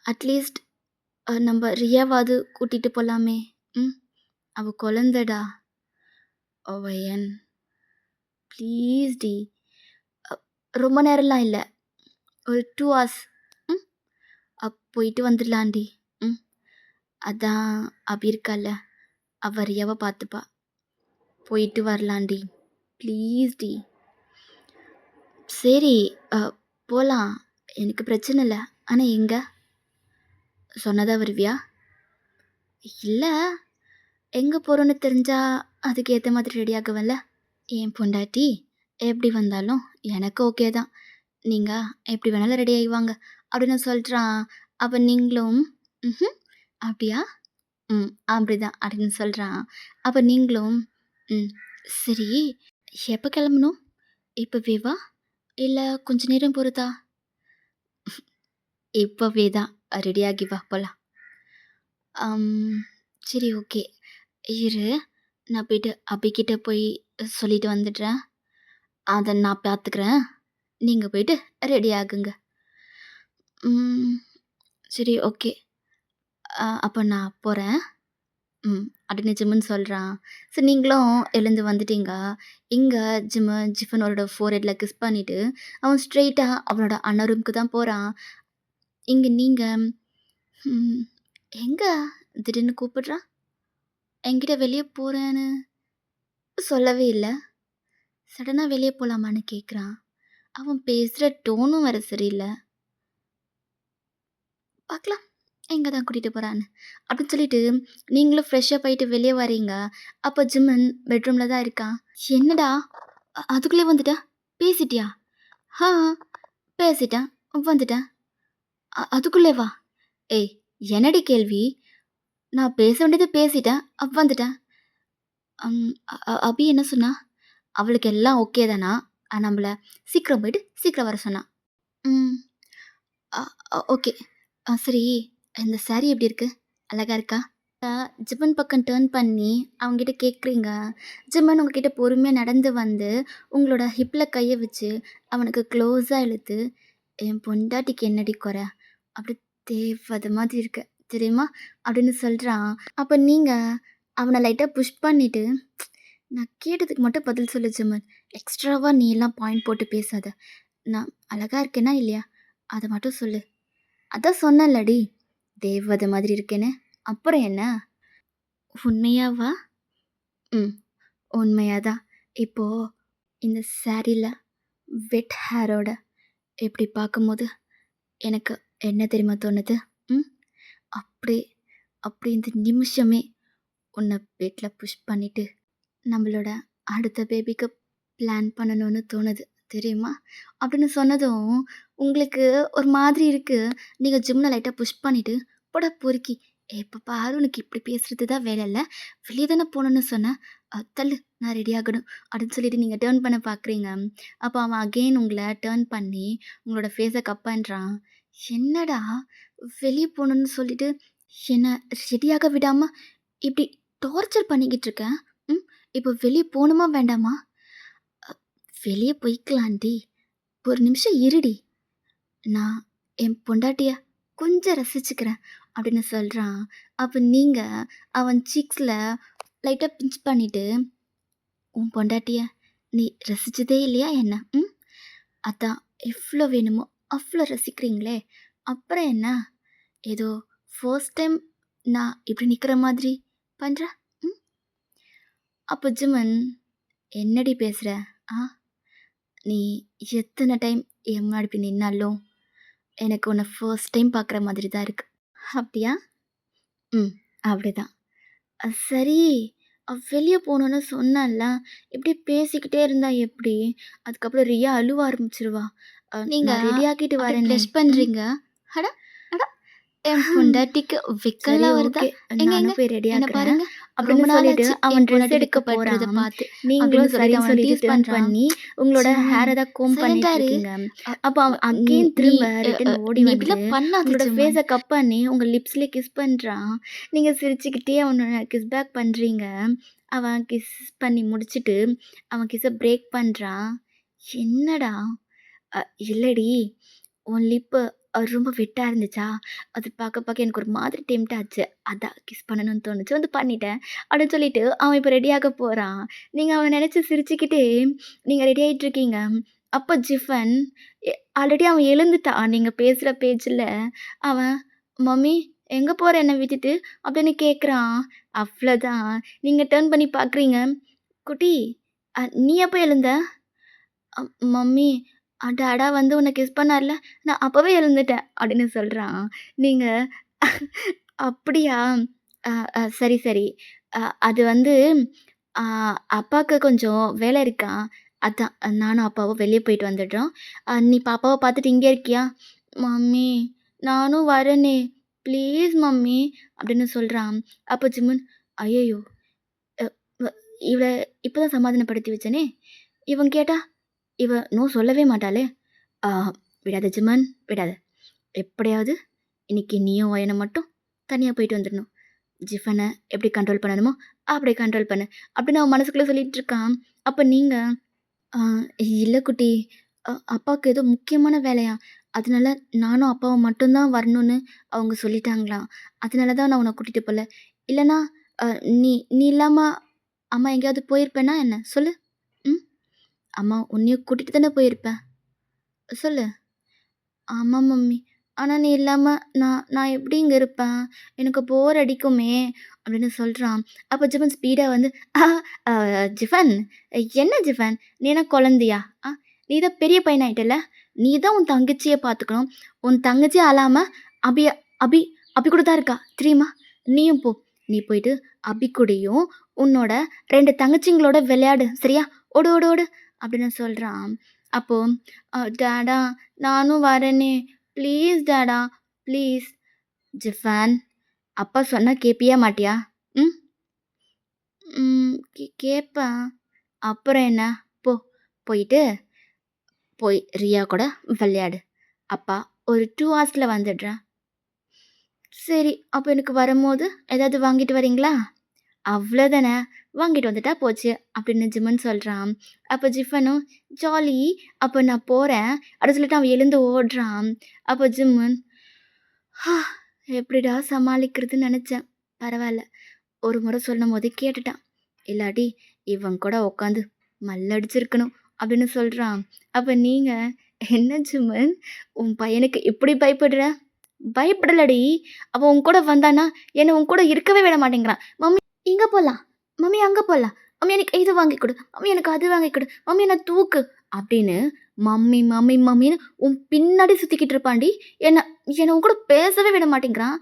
A: அட்லீஸ்ட் நம்ப ரியாவாவது கூட்டிட்டு போலாமே. ம். அவ குழந்தடா. அவ ப்ளீஸ் டி. அ ரொம்ப நேரம்லாம் இல்ல. ஒரு 2 ஹார்ஸ். ம். போயிட்டு வந்துடலாண்டி. ம். அதான் அபி இருக்கால்ல, அவ ரியாவ பார்த்துப்பா. போயிட்டு வரலாண்டி. ப்ளீஸ்டி. சரி, அ போலாம். எனக்கு பிரச்சனை இல்ல. ஆனா எங்க? சொன்னதா வருவியா? இல்ல, எங்க போறோம்னு தெரிஞ்சா அதுக்கு ஏத்த மாதிரி ரெடி ஆகுவேன்ல. என் பொண்டாட்டி எப்படி வந்தாலும் எனக்கு ஓகே தான். நீங்க எப்படி வேணாலும் ரெடி ஆகி வாங்க அப்படின்னு சொல்றான். அப்ப நீங்களும் ம்ஹ்ம். அப்படியா? ம். அப்படிதான் அப்படின்னு சொல்றான். அப்ப நீங்களும் ம். சரி, எப்ப கிளம்பணும்? இப்பவே வா? இல்ல கொஞ்ச நேரம் பொறுத்தா? இப்பவே தான். ரெடியாகி வா போலாம். அம். சரி, ஓகே. இரு, நான் போயிட்டு அபிகிட்ட போய் சொல்லிட்டு வந்துடுறேன். அத நான் பார்த்துக்கிறேன். நீங்க போயிட்டு ரெடி ஆகுங்க. ம். சரி, ஓகே. அப்ப நான் போறேன். ம். அப்படின்னு ஜிம்முன்னு சொல்றான். சரி, நீங்களும் எழுந்து வந்துட்டீங்க. இங்க ஜிஃபன் அவரோட ஃபோர்ஹெட்ல கிஸ் பண்ணிட்டு, அவன் ஸ்ட்ரெயிட்டா அவனோட அண்ணா ரூமுக்கு தான் போறான். இங்க நீங்க ம். எங்க திடீர்னு கூப்பிடுறான்? என்கிட்ட வெளிய போறேன்னு சொல்லவே இல்ல. சடனா வெளிய போலாமான்னு கேட்குறான். அவன் பேசுற டோனும் வேற சரியில்ல. பார்க்கலாம் எங்க தான் கூட்டிட்டு போறான்னு. அப்படின்னு சொல்லிட்டு நீங்களும் ஃப்ரெஷ்ஷப் ஆயிட்டு வெளிய வரீங்க. அப்ப ஜிம்மன் பெட்ரூம்ல தான் இருக்கான். என்னடா அதுக்குள்ளே வந்துட்ட? பேசிட்டியா? ஆ, பேசிட்டேன். வந்துட்டேன். அதுக்குள்ளே வா? ஏய், என்னடி கேள்வி? நான் பேச வேண்டியது பேசிட்டேன். வந்துட்டேன். அபி என்ன சொன்னா? அவளுக்கு எல்லாம் ஓகே தானா? நம்மள சீக்கிரம் போயிட்டு சீக்கிரம் வர சொன்னா. ம். அ ஓகே. சரி, இந்த சாரி எப்படி இருக்கு? அழகா இருக்கா? ஜிம்மன் பக்கம் டர்ன் பண்ணி அவங்ககிட்ட கேட்குறீங்க. ஜிம்மன் உங்ககிட்ட பொறுமையா நடந்து வந்து உங்களோட ஹிப்ல கைய வச்சு அவனுக்கு க்ளோஸா இழுத்து, "என் பொண்டாட்டிக்கு என்னடி கொற? அப்படி தேவதை மாதிரி இருக்க தெரியுமா?" அப்படின்னு சொல்றான். அப்ப நீங்க அவன லைட்டா புஷ் பண்ணிட்டு, "நான் கேட்டதுக்கு மட்டும் பதில் சொல்லு ஜிம்மன். எக்ஸ்ட்ராவா நீ எல்லாம் பாயிண்ட் போட்டு பேசாத. நான் அழகா இருக்கேனா இல்லையா? அத மட்டும் சொல்லு." "அதான் சொன்னேன்லடி, தேவதை மாதிரி இருக்கேன்னு. அப்புறம் என்ன?" "உண்மையாவா?" "ம். உண்மையா தான். இப்போ இந்த சாரீல வெட் ஹேரோட இப்படி பார்க்கும்போது எனக்கு என்ன தெரியுமா தோணுது? ம். அப்படியே அப்படியே இந்த நிமிஷமே உன்னை பெட்ல புஷ் பண்ணிட்டு நம்மளோட அடுத்த பேபிக்கு பிளான் பண்ணணும்னு தோணுது தெரியுமா?" அப்படின்னு சொன்னதும் உங்களுக்கு ஒரு மாதிரி இருக்கு. நீங்க ஜிம்ல லைட்டா புஷ் பண்ணிட்டு, "போடா பொறுக்கி, எப்ப பாரு உனக்கு இப்படி பேசுறது தான் வேலை இல்ல. வெளிய தானே போணும்னு சொன்னேன். தள்ளு, நான் ரெடி ஆகணும்." அப்படின்னு சொல்லிட்டு நீங்க டர்ன் பண்ண பார்க்குறீங்க. அப்போ அவன் அகெயின் உங்கள டர்ன் பண்ணி உங்களோட ஃபேஸ கப் பண்றான். "என்னடா வெளிய போணும்னு சொல்லிட்டு என்ன ரெடியாக விடாம இப்படி டார்ச்சர் பண்ணிக்கிட்டு இருக்க? ம். இப்போ வெளிய போணுமா வேண்டாமா?" "அ வெளிய போய்க்கலாண்டி. ஒரு நிமிஷம் இருடி. நான் என் பொண்டாட்டிய கொஞ்சம் ரசிச்சுக்கிறேன்." அப்படின்னு சொல்றான். அப்ப நீங்க அவன் சீக்ஸ்ல லைட்டா பிஞ்ச் பண்ணிட்டு, "உன் பொண்டாட்டிய நீ ரசிச்சதே இல்லையா என்ன? ம். அதான் எவ்ளோ வேணுமோ அவ்ளோ ரசிக்கிறீங்களே. அப்புறம் என்ன? ஏதோ ஃபர்ஸ்ட் டைம் நான் இப்படி நிக்கிற மாதிரி பண்ற? ம்." அப்ப ஜிமன், "என்னடி பேசுற? ஆ? நீ எத்தனை டைம் என் முன்னாடி இப்படி நின்னாலும் எனக்கு உன்னை ஃபர்ஸ்ட் டைம் பார்க்குற மாதிரி தான் இருக்கு." "அப்படியா?" "ம். அப்படிதான்." சரி, வெளிய போணும்னு சொன்னேன்ல. இப்படியே பேசிக்கிட்டே இருந்தா எப்படி? அதுக்கப்புறம் ரியா அழுவ ஆரம்பிச்சுருவா. நீங்க நான் ரெடி ஆகிட்டு வரேனே. ப்ளஷ் பண்றீங்க. அட! அட! என் பொண்டாட்டிக்கு
B: சரி,
A: வெக்கம்லாம் வருதா?
B: ஓகே.
A: எங்க
B: நானும்
A: எங்க
B: போய் ரெடி
A: என்ன
B: ஆகுறேன்.
A: பாருங்க.
B: அப்படின்னு
A: ரொம்ப நாள்
B: சொல்லிட்டு
A: ஆச்சு
B: அவன்
A: என்
B: ட்ரெஸ்
A: பொண்டாட்டி
B: எடுக்க
A: வெக்கப்படுறத
B: போறான்.
A: பார்த்து.
B: நீங்களும்
A: அப்படின்னு சொல்லிட்டு
B: சரின்னு
A: அவன
B: சொல்லிட்டு
A: டீஸ்
B: டர்ன்
A: பண்றான்.
B: பண்ணி உங்களோட
A: ஜிம்மன்,
B: ஹேர தான் கோம்ப்
A: சைலண்டா
B: பண்ணிட்டு
A: இரு.
B: இருக்கீங்க.
A: அ
B: அப்போ அவன்
A: நீ
B: அகெயின்
A: நீ
B: திரும்ப
A: அ
B: ரிட்டர்ன்
A: அ
B: ஓடி
A: நீ
B: வந்து
A: இப்படிலாம் பண்ணாத
B: உங்களோட
A: ஜிம்மன்.
B: ஃபேஸ கப் பண்ணி உங்க லிப்ஸ்லயே கிஸ் பண்றான். நீங்க சிரிச்சுக்கிட்டே அவன கிஸ் பேக் பண்றீங்க. அவன் கிஸ் பண்ணி முடிச்சுட்டு அவன் கிஸ்ஸ பிரேக் பண்றான். என்னடா? அ இல்லடி, உன் லிப்பு ரொம்ப வெட்டா இருந்துச்சா? அது பார்க்க பார்க்க எனக்கு ஒரு மாதிரி டெம்ப்ட் ஆச்சு. அதான் கிஸ் பண்ணணும்னு தோணுச்சு. வந்து பண்ணிட்டேன். அப்படின்னு சொல்லிட்டு அவன் இப்போ ரெடியாக போறான். நீங்க அவன நெனச்சு சிரிச்சுக்கிட்டே நீங்க ரெடி ஆயிட்டுருக்கீங்க. அப்ப ஜிஃபன் ஆல்ரெடி அவன் எழுந்துட்டான். நீங்க பேசுற பேச்சுல. அவன், "மம்மி எங்க போற என்ன விட்டுட்டு?" அப்படின்னு கேட்குறான். அவ்வளோதான். நீங்க டர்ன் பண்ணி பார்க்குறீங்க. "குட்டி நீ எப்ப எழுந்த?" அ "மம்மி டாடா வந்து உன்ன கிஸ் பண்ணார்ல, நான் அப்பவே எழுந்துட்டேன்." அப்படின்னு சொல்றான். நீங்க "அப்படியா? அ அ சரி, சரி. அ அது வந்து அ அப்பாக்கு கொஞ்சம் வேலை இருக்காம். அதான் நானும் அப்பாவும் வெளிய போயிட்டு வந்துடுறோம். நீ பாப்பாவ பார்த்துட்டு இங்கே இருக்கியா?" "மம்மி நானும் வரேனே, ப்ளீஸ் மம்மி." அப்படின்னு சொல்றான். அப்ப ஜிம்மன், "ஐயய்யோ! அ வ இவள இப்ப தான் சமாதானப்படுத்தி வச்சேனே, இவன் கேட்டா இவ நோ சொல்லவே மாட்டாளே! ஆ விடாத ஜிம்மன், விடாத. எப்படியாவது இன்னைக்கு நீயும் வயனும் மட்டும் தனியா போயிட்டு வந்துடணும். ஜிஃபன எப்படி கண்ட்ரோல் பண்ணணுமோ, அப்படியே கண்ட்ரோல் பண்ணு." அப்படின்னு அவன் மனசுக்குள்ள சொல்லிட்டு இருக்கான். அப்ப நீங்க, "ஆ இல்ல குட்டி, அப்பாவுக்கு ஏதோ முக்கியமான வேலையாம். அதனால நானும் அப்பாவும் மட்டும் தான் வரணும்னு அவங்க சொல்லிட்டாங்களாம். அதனால தான் நான் உன்ன கூட்டிட்டு போல. இல்லன்னா, அ நீ நீ இல்லாம அம்மா எங்கேயாவது போயிருப்பேனா என்ன? சொல்லு. ம். அம்மா உன்னையும் கூட்டிட்டு தானே போயிருப்பேன். சொல்லு." "ஆமா மம்மி. ஆனா நீ இல்லாம நான் நான் எப்படி இங்க இருப்பேன்? எனக்கு போர் அடிக்குமே!" அப்படின்னு சொல்றான். அப்ப ஜிபன் ஸ்பீடா வந்து, "ஆ அ ஜிஃபன், என்ன ஜிஃபன்? நீ என்ன குழந்தையா? நீ தான் பெரிய பையனாயிட்டல்ல. நீ தான் உன் தங்கச்சிய பார்த்துக்கணும். உன் தங்கச்சி அழாம அபிய அபி அபி கூட தான் இருக்கா தெரியுமா? நீயும் போ. நீ போயிட்டு அபி கூடயும், உன்னோட 2 தங்கச்சிங்களோட விளையாடு. சரியா? ஓடு, ஓடு, ஓடு." அப்படின்னு சொல்றான். அப்போ, டாடா நானும் வரேனே. ப்ளீஸ் டாடா, ப்ளீஸ்." "ஜிஃபான், அப்பா சொன்னா கேட்பியா மாட்டியா? ம். ம். கேட்பேன்." "அப்புறம் என்ன? போ. போயிட்டு போய் ரியா கூட விளையாடு. அப்பா ஒரு 2 ஹார்ஸ்ல வந்துடுறேன்." "சரி, அப்ப எனக்கு வரும்போது ஏதாவது வாங்கிட்டு வரீங்களா?" "அவ்வளோதானே, வாங்கிட்டு வந்துட்டா போச்சு." அப்படின்னு ஜிம்மன் சொல்றான். அப்ப ஜிஃபனும், "ஜாலி, அப்ப நான் போறேன்." அப்படின்னு சொல்லிட்டு அவன் எழுந்து ஓடுறான். அப்ப ஜிம்மன், எப்படிடா சமாளிக்கிறதுன்னு நெனச்சேன். பரவால்ல. ஒரு முறை சொல்லும்போதே கேட்டுட்டான். இல்லாட்டி இவன் கூட உட்காந்து மல்லடிச்சிருக்கணும் அப்படின்னு சொல்றான். அப்ப நீங்க, "என்ன ஜிம்மன் உன் பையனுக்கு இப்படி பயப்படுற?" "பயப்படலடி. அவன் உன் கூட வந்தான்னா, என்ன உன் கூட இருக்கவே விட மாட்டேங்கிறான். மம்மி இங்க போலாம். மம்மி அங்க போலாம். மம்மி எனக்கு இது வாங்கி குடு. மம்மி எனக்கு அது வாங்கி குடு. மம்மி என்ன தூக்கு." அப்படின்னு மம்மி, மம்மி, மம்மின்னு உன் பின்னாடி சுத்திக்கிட்டு இருப்பான்டி. என்ன என்ன உன் கூட பேசவே விட மாட்டேங்கிறான்.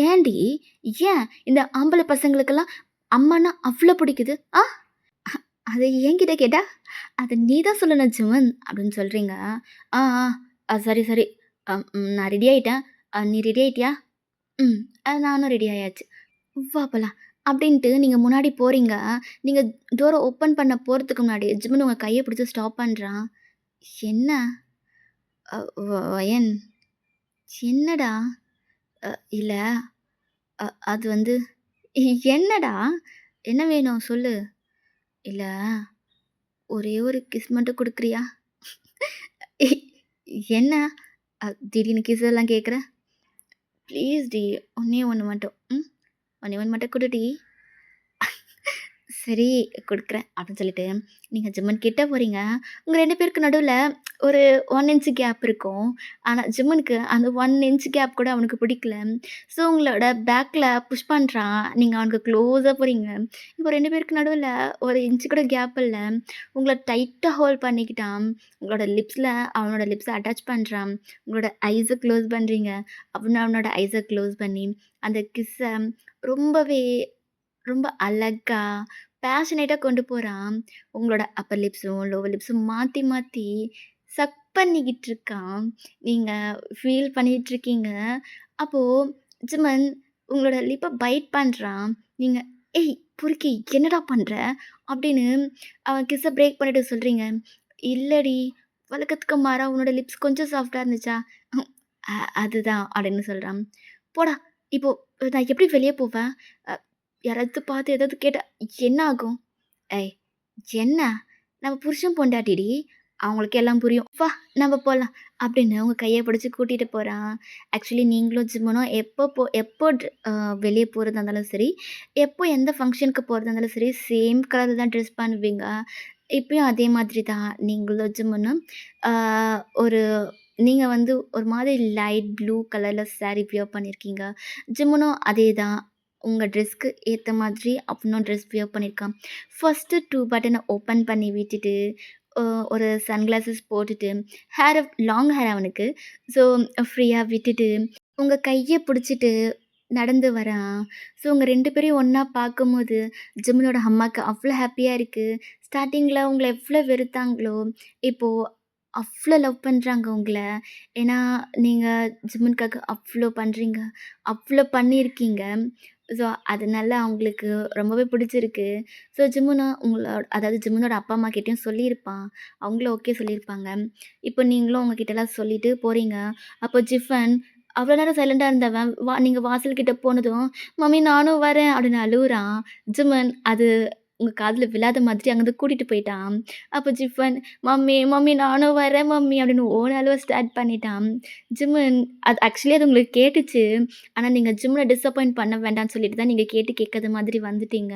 B: ஏன்டி? ஏன் இந்த ஆம்பள பசங்களுக்கெல்லாம் அம்மான்னா அவ்ளோ பிடிக்குது? அத என்கிட்ட கேட்டா, "அத நீ தான் சொல்லணும் ஜிமன்." அப்படின்னு சொல்றீங்க. "ஆ, ஆ. சரி, சரி. நான் ரெடி ஆயிட்டேன். நீ ரெடி ஆயிட்டியா?" "ம். நானும் ரெடி ஆயாச்சு." "வா போலாம்." அப்படின்ட்டு நீங்க முன்னாடி போறீங்க. நீங்க டோர ஓப்பன் பண்ண போறதுக்கு முன்னாடி ஜிமின் உங்க கைய பிடிச்சு ஸ்டாப் பண்றான். "என்ன? அ வயன், என்னடா?" இல்ல. அது வந்து." "என்னடா? என்ன வேணும் சொல்லு." "இல்ல, ஒரே ஒரு கிஸ் மட்டும் குடுக்குறியா?" "என்ன? திடீர்னு கிஸ் எல்லாம் கேட்குற? ப்ளீஸ் டி, ஒண்ணே ஒண்ணு மட்டும். ஒண்ணே ஒண்ணு மட்டும் குடுடி." "சரி குடுக்குறேன்." அப்படின்னு சொல்லிட்டு நீங்க ஜிம்மன் கிட்ட போறீங்க. உங்க 2 பேருக்கு நடுவுல ஒரு 1 இன்ச் கேப் இருக்கும். ஆனா ஜிம்மனுக்கு அந்த 1 இன்ச் கேப் கூட அவனுக்கு பிடிக்கல. ஸோ உங்களோட பேக்ல புஷ் பண்றான். நீங்க அவனுக்கு க்ளோஸா போறீங்க. இப்போ 2 பேருக்கு நடுவுல 1 இன்ச் கூட கேப் இல்ல. உங்கள டைட்டா ஹோல்ட் பண்ணிக்கிட்டான். உங்களோட லிப்ஸ்ல அவனோட லிப்ஸ அட்டாச் பண்றான். உங்களோட ஐஸ க்ளோஸ் பண்றீங்க. அவனோட ஐஸ க்ளோஸ் பண்ணி அந்த கிஸ்ஸ ரொம்பவே ரொம்ப அழகா, பேஷனேட்டா கொண்டு போறான். உங்களோட அப்பர் லிப்ஸும், லோவர் லிப்ஸும் மாத்தி, மாத்தி சக் பண்ணிக்கிட்டு இருக்கான். நீங்க ஃபீல் பண்ணிட்டுருக்கீங்க. அப்போ ஜிமன் உங்களோட லிப்ப பைட் பண்றான். நீங்க, "ஏய் பொறுக்கி என்னடா பண்ற?" அப்படின்னு அவன் கிஸ்ஸ பிரேக் பண்ணிட்டு சொல்றீங்க. "இல்லடி, வழக்கத்துக்கு மாறா உன்னோட லிப்ஸ் கொஞ்சம் சாஃப்ட்டா இருந்துச்சா?" "ம் அதுதான்." அப்படின்னு சொல்றான். "போடா, இப்போ நான் எப்படி வெளிய போவேன்? அ யாராவது பார்த்து ஏதாவது கேட்டா என்ன ஆகும்?" "ஏய் என்ன? நம்ம புருஷன் பொண்டாட்டிடி. அவங்களுக்கு எல்லாம் புரியும். வா நம்ம போலாம்." அப்படின்னு உங்க கைய பிடிச்சு கூட்டிட்டு போறான். ஆக்சுவலி நீங்களும் ஜிம்மனும் எப்போ வெளிய போறதா இருந்தாலும் சரி, எப்போ எந்த ஃபங்ஷனுக்கு போறதா இருந்தாலும் சரி, சேம் கலர்ல தான் ட்ரெஸ் பண்ணுவீங்க. இப்பயும் அதே மாதிரி தான் நீங்களும் ஜிம்முன்னு ஆ ஒரு நீங்க வந்து ஒரு மாதிரி லைட் ப்ளூ கலர்ல சாரி வியர் பண்ணியிருக்கீங்க. ஜிம்முனும் அதே தான். உங்க ட்ரெஸ்க்கு ஏத்த மாதிரி அவனும் ட்ரெஸ் வியர் பண்ணியிருக்கான். ஃபர்ஸ்ட்டு 2 பட்டன ஓப்பன் பண்ணி விட்டுட்டு, அ ஒரு சன்கிளாஸஸ் போட்டுட்டு, ஹேர லாங் ஹேர் அவனுக்கு. ஸோ ஃப்ரீயா விட்டுட்டு, உங்க கைய புடிச்சிட்டு நடந்து வரான். ஸோ உங்க 2 பேரையும் ஒண்ணா பார்க்கும்போது, ஜிம்மினோட அம்மாக்கு அவ்ளோ ஹேப்பியா இருக்கு. ஸ்டார்ட்டிங்கில உங்கள எவ்ளோ வெறுத்தாங்களோ, இப்போ அவ்ளோ லவ் பண்றாங்க உங்கள. ஏன்னா, நீங்க ஜிம்முனுக்காக அவ்ளோ பண்றீங்க. அவ்ளோ பண்ணியிருக்கீங்க. ஸோ, அதனால அவங்களுக்கு ரொம்பவே பிடிச்சிருக்கு. ஸோ, ஜிம்முனா அதாவது ஜிம்முனோட அப்பா, அம்மா கிட்டயும் சொல்லியிருப்பான். அவங்களும் ஓகே சொல்லியிருப்பாங்க. இப்போ நீங்களும் உங்க கிட்டலாம் சொல்லிட்டு போறீங்க. அப்போ ஜிஃபன் அவ்வளோ நேரம் சைலண்டா இருந்தவன், நீங்க வாசல் கிட்ட போனதும், "மம்மி நானும் வரேன்" அப்படின்னு அழுவுறான். ஜிம்மன் அது உங்க காதுல விழாத மாதிரி அங்கருந்து கூட்டிட்டு போயிட்டான். அப்போ ஜிஃபன், "மம்மி, மம்மி நானும் வரேன் மம்மி" அப்படின்னு ஓன்னு அழுவ ஸ்டார்ட் பண்ணிட்டான். ஜிம்மன் அது ஆக்சுவலி அது உங்களுக்கு கேட்டுச்சு. ஆனா நீங்க ஜிம்மன டிசப்பாயிண்ட் பண்ண வேண்டாம்னு சொல்லிட்டு தான் நீங்க கேட்டு கேட்காத மாதிரி வந்துட்டீங்க.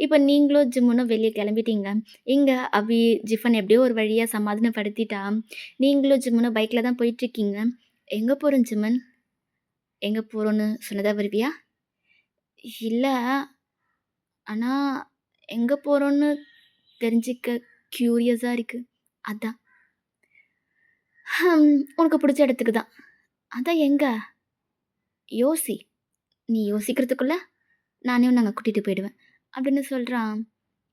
B: இப்போ நீங்களும் ஜிம்முனும் வெளிய கிளம்பிட்டீங்க. இங்க அபி, ஜிஃபன் எப்படியோ ஒரு வழியா சமாதானப்படுத்திட்டா. நீங்களும் ஜிம்முனும் பைக்ல தான் போயிட்டுருக்கீங்க. "எங்க போறோம் ஜிம்மன்?" "எங்க போறோம்னு சொன்னதா வருவியா?" "இல்ல, ஆனா எங்க போறோம்னு தெரிஞ்சுக்க கியூரியஸா இருக்கு. அதான்." "உனக்கு புடிச்ச இடத்துக்கு தான்." "அதான் எங்க?" "யோசி. நீ யோசிக்கிறதுக்குள்ள நானே உன்ன அங்க கூட்டிட்டு போயிடுவேன்." அப்படின்னு சொல்றான்.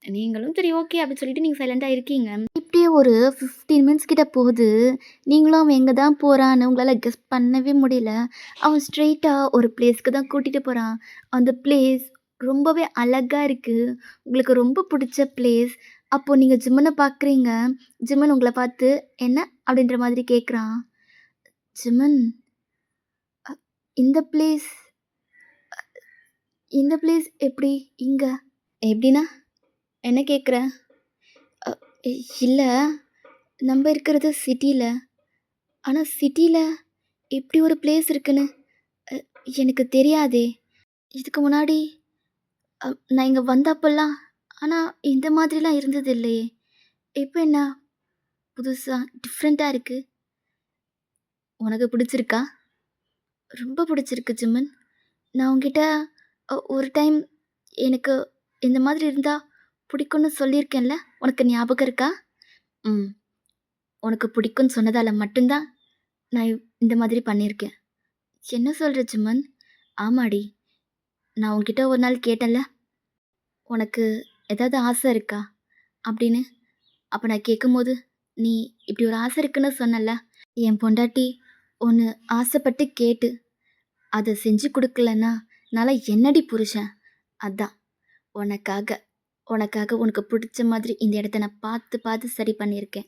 B: நீங்களும் சரி ஓகே அப்படின்னு சொல்லிட்டு நீங்க சைலண்டா இருக்கீங்க. இப்படியே ஒரு 15 மினிட்ஸ் கிட்ட போகுது. நீங்களும் அவன் எங்க தான் போறான்னு உங்களால கெஸ் பண்ணவே முடியல. அவன் ஸ்ட்ரெய்ட்டா ஒரு பிளேஸ்க்கு தான் கூட்டிட்டு போறான். அந்த பிளேஸ் ரொம்பவே அழகா இருக்கு. உங்களுக்கு ரொம்ப புடிச்ச பிளேஸ். அப்போ நீங்க ஜிம்மன பார்க்குறீங்க. ஜிம்மன் உங்கள பார்த்து, "என்ன?" அப்படின்ற மாதிரி கேட்குறான். "ஜிம்மன், இந்த பிளேஸ் இந்த பிளேஸ் எப்படி இங்க?" "எப்படின்னா? என்ன கேட்குற?" "அ இல்ல, நம்ப இருக்கிறது சிட்டில. ஆனா சிட்டில இப்படி ஒரு பிளேஸ் இருக்குன்னு அ எனக்கு தெரியாதே! இதுக்கு முன்னாடி நான் இங்க வந்தப்பல்லாம் ஆனா இந்த மாதிரிலாம் இருந்தது இல்லையே! இப்ப என்ன புதுசா டிஃப்ரெண்ட்டா இருக்கு. உனக்கு பிடிச்சிருக்கா?" "ரொம்ப பிடிச்சிருக்கு ஜிம்மன். நான் உன்கிட்ட ஒரு டைம் எனக்கு இந்த மாதிரி இருந்தா பிடிக்கும்னு சொல்லியிருக்கேன்ல. உனக்கு ஞாபகம் இருக்கா?" "ம். உனக்கு பிடிக்கும்னு சொன்னதால மட்டும் தான் நான் இந்த மாதிரி பண்ணியிருக்கேன்." "என்ன சொல்ற ஜிம்மன்?" "ஆமாடி. நான் உன்கிட்ட ஒரு நாள் கேட்டேன்ல, உனக்கு ஏதாவது ஆசை இருக்கா? அப்படின்னு. அப்ப நான் கேட்கும்போது, நீ இப்படி ஒரு ஆசை இருக்குன்னு சொன்னல்ல. என் பொண்டாட்டி ஒண்ணு ஆசைப்பட்டு கேட்டு, அத செஞ்சு குடுக்கலன்னா, நான்லாம் என்னடி புருஷன்? அதான் உனக்காக உனக்காக உனக்கு பிடிச்ச மாதிரி இந்த இடத்த நான் பார்த்து பார்த்து சரி பண்ணியிருக்கேன்.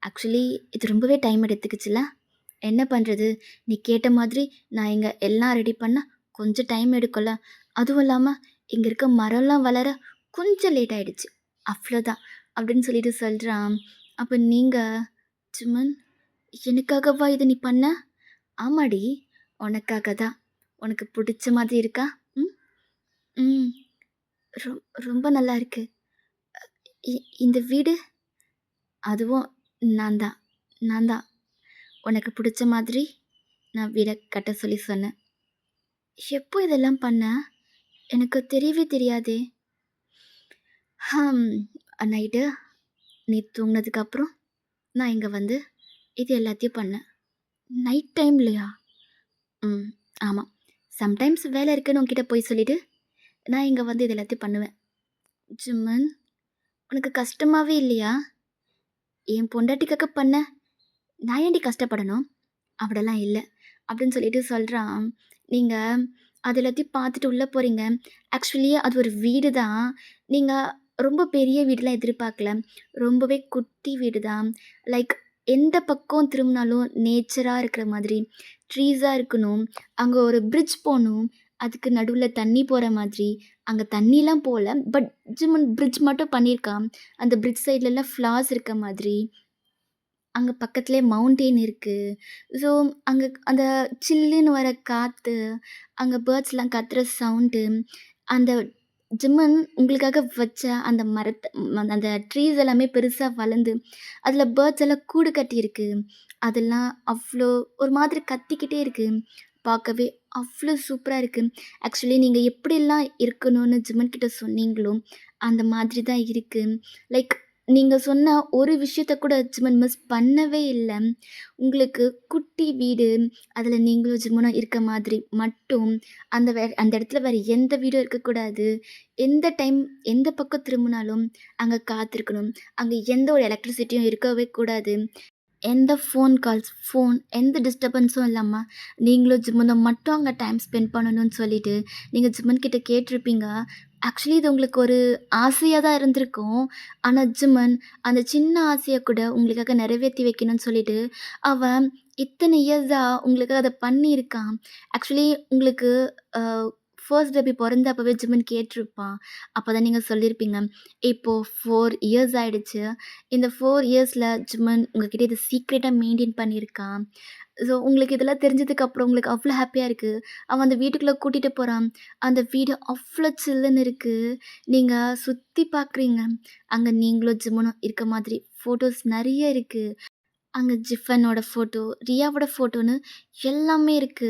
B: ஆக்சுவலி இது ரொம்பவே டைம் எடுத்துக்கிச்சுல்ல? என்ன பண்றது? நீ கேட்ட மாதிரி நான் இங்க எல்லாம் ரெடி பண்ண கொஞ்சம் டைம் எடுக்கும்ல. அதுவும் இல்லாம இங்க இருக்க மரம்லாம் வளர கொஞ்சம் லேட் ஆயிடுச்சு. அவ்வளோதான்." அப்படின்னு சொல்லிட்டு சொல்றான். அப்ப நீங்க, "சுமன், எனக்காகவா இத நீ பண்ண?" "ஆமாடி, உனக்காக தான். உனக்கு புடிச்ச மாதிரி இருக்கா? ம், ம். ரொ ரொம்ப நல்லா இருக்கு. இ இந்த வீடு?" "அதுவும் நான் தான். நான் தான். உனக்கு புடிச்ச மாதிரி நான் வீட கட்ட சொல்லி சொன்னேன்." "எப்போ இதெல்லாம் பண்ண? எனக்கு தெரியவே தெரியாதே!" "ஹம். நைட்டு நீ தூங்குனதுக்கப்புறம் நான் இங்க வந்து இது எல்லாத்தையும் பண்ணேன்." "நைட் டைம்லயா?" "ம். ஆமா. சம்டைம்ஸ் வேலை இருக்குன்னு உன்கிட்ட பொய் சொல்லிட்டு, நான் இங்க வந்து இது எல்லாத்தையும் பண்ணுவேன்." "ஜிம்மன், உனக்கு கஷ்டமாவே இல்லையா? என் பொண்டாட்டிக்காக பண்ண, நான் ஏன்டி கஷ்டப்படணும்?" "அப்படிலாம் இல்ல." அப்படின்னு சொல்லிட்டு சொல்றான். நீங்க அது எல்லாத்தையும் பார்த்துட்டு உள்ள போறீங்க. ஆக்சுவலி அது ஒரு வீடு தான். நீங்க ரொம்ப பெரிய வீடுலாம் எதிர்பார்க்கல. ரொம்பவே குட்டி வீடு தான். லைக் எந்த பக்கம் திரும்பினாலும் நேச்சரா இருக்கிற மாதிரி, ட்ரீஸா இருக்கணும். அங்க ஒரு பிரிட்ஜ் போணும். அதுக்கு நடுவுல தண்ணி போற மாதிரி. அங்க தண்ணிலாம் போல. பட் ஜிம்மன் பிரிட்ஜ் மட்டும் பண்ணியிருக்கான். அந்த பிரிட்ஜ் சைட்லலாம் ஃப்ளார்ஸ் இருக்க மாதிரி. அங்க பக்கத்திலேயே மவுண்டெயின் இருக்கு. ஸோ, அங்க அந்த சில்லுன்னு வர காத்து, அங்க பேர்ட்ஸ்லாம் கத்துற சவுண்டு, அந்த ஜிம்மன் உங்களுக்காக வச்ச அந்த அந்த ட்ரீஸ் எல்லாமே பெருசா வளர்ந்து, அதில பேர்ட்ஸ் எல்லாம் கூடு கட்டியிருக்கு. அதெல்லாம் அவ்ளோ ஒரு மாதிரி கத்திக்கிட்டே இருக்கு. பார்க்கவே அவ்ளோ சூப்பரா இருக்கு. ஆக்சுவலி நீங்க எப்படிலாம் இருக்கணும்னு ஜிம்மன் கிட்ட சொன்னீங்களோ, அந்த மாதிரி தான் இருக்கு. லைக் நீங்க சொன்ன ஒரு விஷயத்த கூட ஜிம்மன் மிஸ் பண்ணவே இல்ல. உங்களுக்கு குட்டி வீடு, அதில நீங்களும் ஜிம்மனும் இருக்க மாதிரி மட்டும் அந்த இடத்துல வேற எந்த வீடும் இருக்கக்கூடாது. எந்த டைம் எந்த பக்கம் திரும்புனாலும் அங்க காத்திருக்கணும். அங்க எந்த ஒரு எலக்ட்ரிசிட்டியும் இருக்கவே கூடாது. எந்த எந்த டிஸ்டர்பன்ஸும் இல்லாம, நீங்களும் ஜிம்மனும் மட்டும் அங்க டைம் ஸ்பெண்ட் பண்ணணும்னு சொல்லிட்டு, நீங்க ஜிம்மன் கிட்ட கேட்டிருப்பீங்க. ஆக்சுவலி இது உங்களுக்கு ஒரு ஆசையா தான் இருந்திருக்கும். ஆனா ஜிம்மன் அந்த சின்ன ஆசைய கூட உங்களுக்காக நிறைவேத்தி வைக்கணும்னு சொல்லிட்டு, அவன் இத்தனை இயர்ஸா உங்களுக்காக அத பண்ணியிருக்கான். ஆக்சுவலி உங்களுக்கு அ ஃபர்ஸ்ட் பேபி பொறந்தப்பவே ஜிம்மன் கேட்டிருப்பான். அப்பதான் நீங்க சொல்லியிருப்பீங்க. இப்போ 4 இயர்ஸ் ஆயிடுச்சு. இந்த 4 இயர்ஸ்ல ஜிம்மன் உங்ககிட்ட இத சீக்ரெட்டா மெயின்டெயின் பண்ணியிருக்கான். ஸோ உங்களுக்கு இதெல்லாம் தெரிஞ்சதுக்கு அப்புறம் உங்களுக்கு அவ்ளோ ஹேப்பியா இருக்கு. அவன் அந்த வீட்டுக்குள்ள கூட்டிட்டு போறான். அந்த வீடு அவ்ளோ சில்லுன்னு இருக்கு. நீங்க சுத்தி பார்க்குறீங்க. அங்க நீங்களும் ஜிம்மனும் இருக்க மாதிரி ஃபோட்டோஸ் நெறைய இருக்கு. அங்க ஜிஃபனோட ஃபோட்டோ, ரியாவோட ஃபோட்டோன்னு எல்லாமே இருக்கு.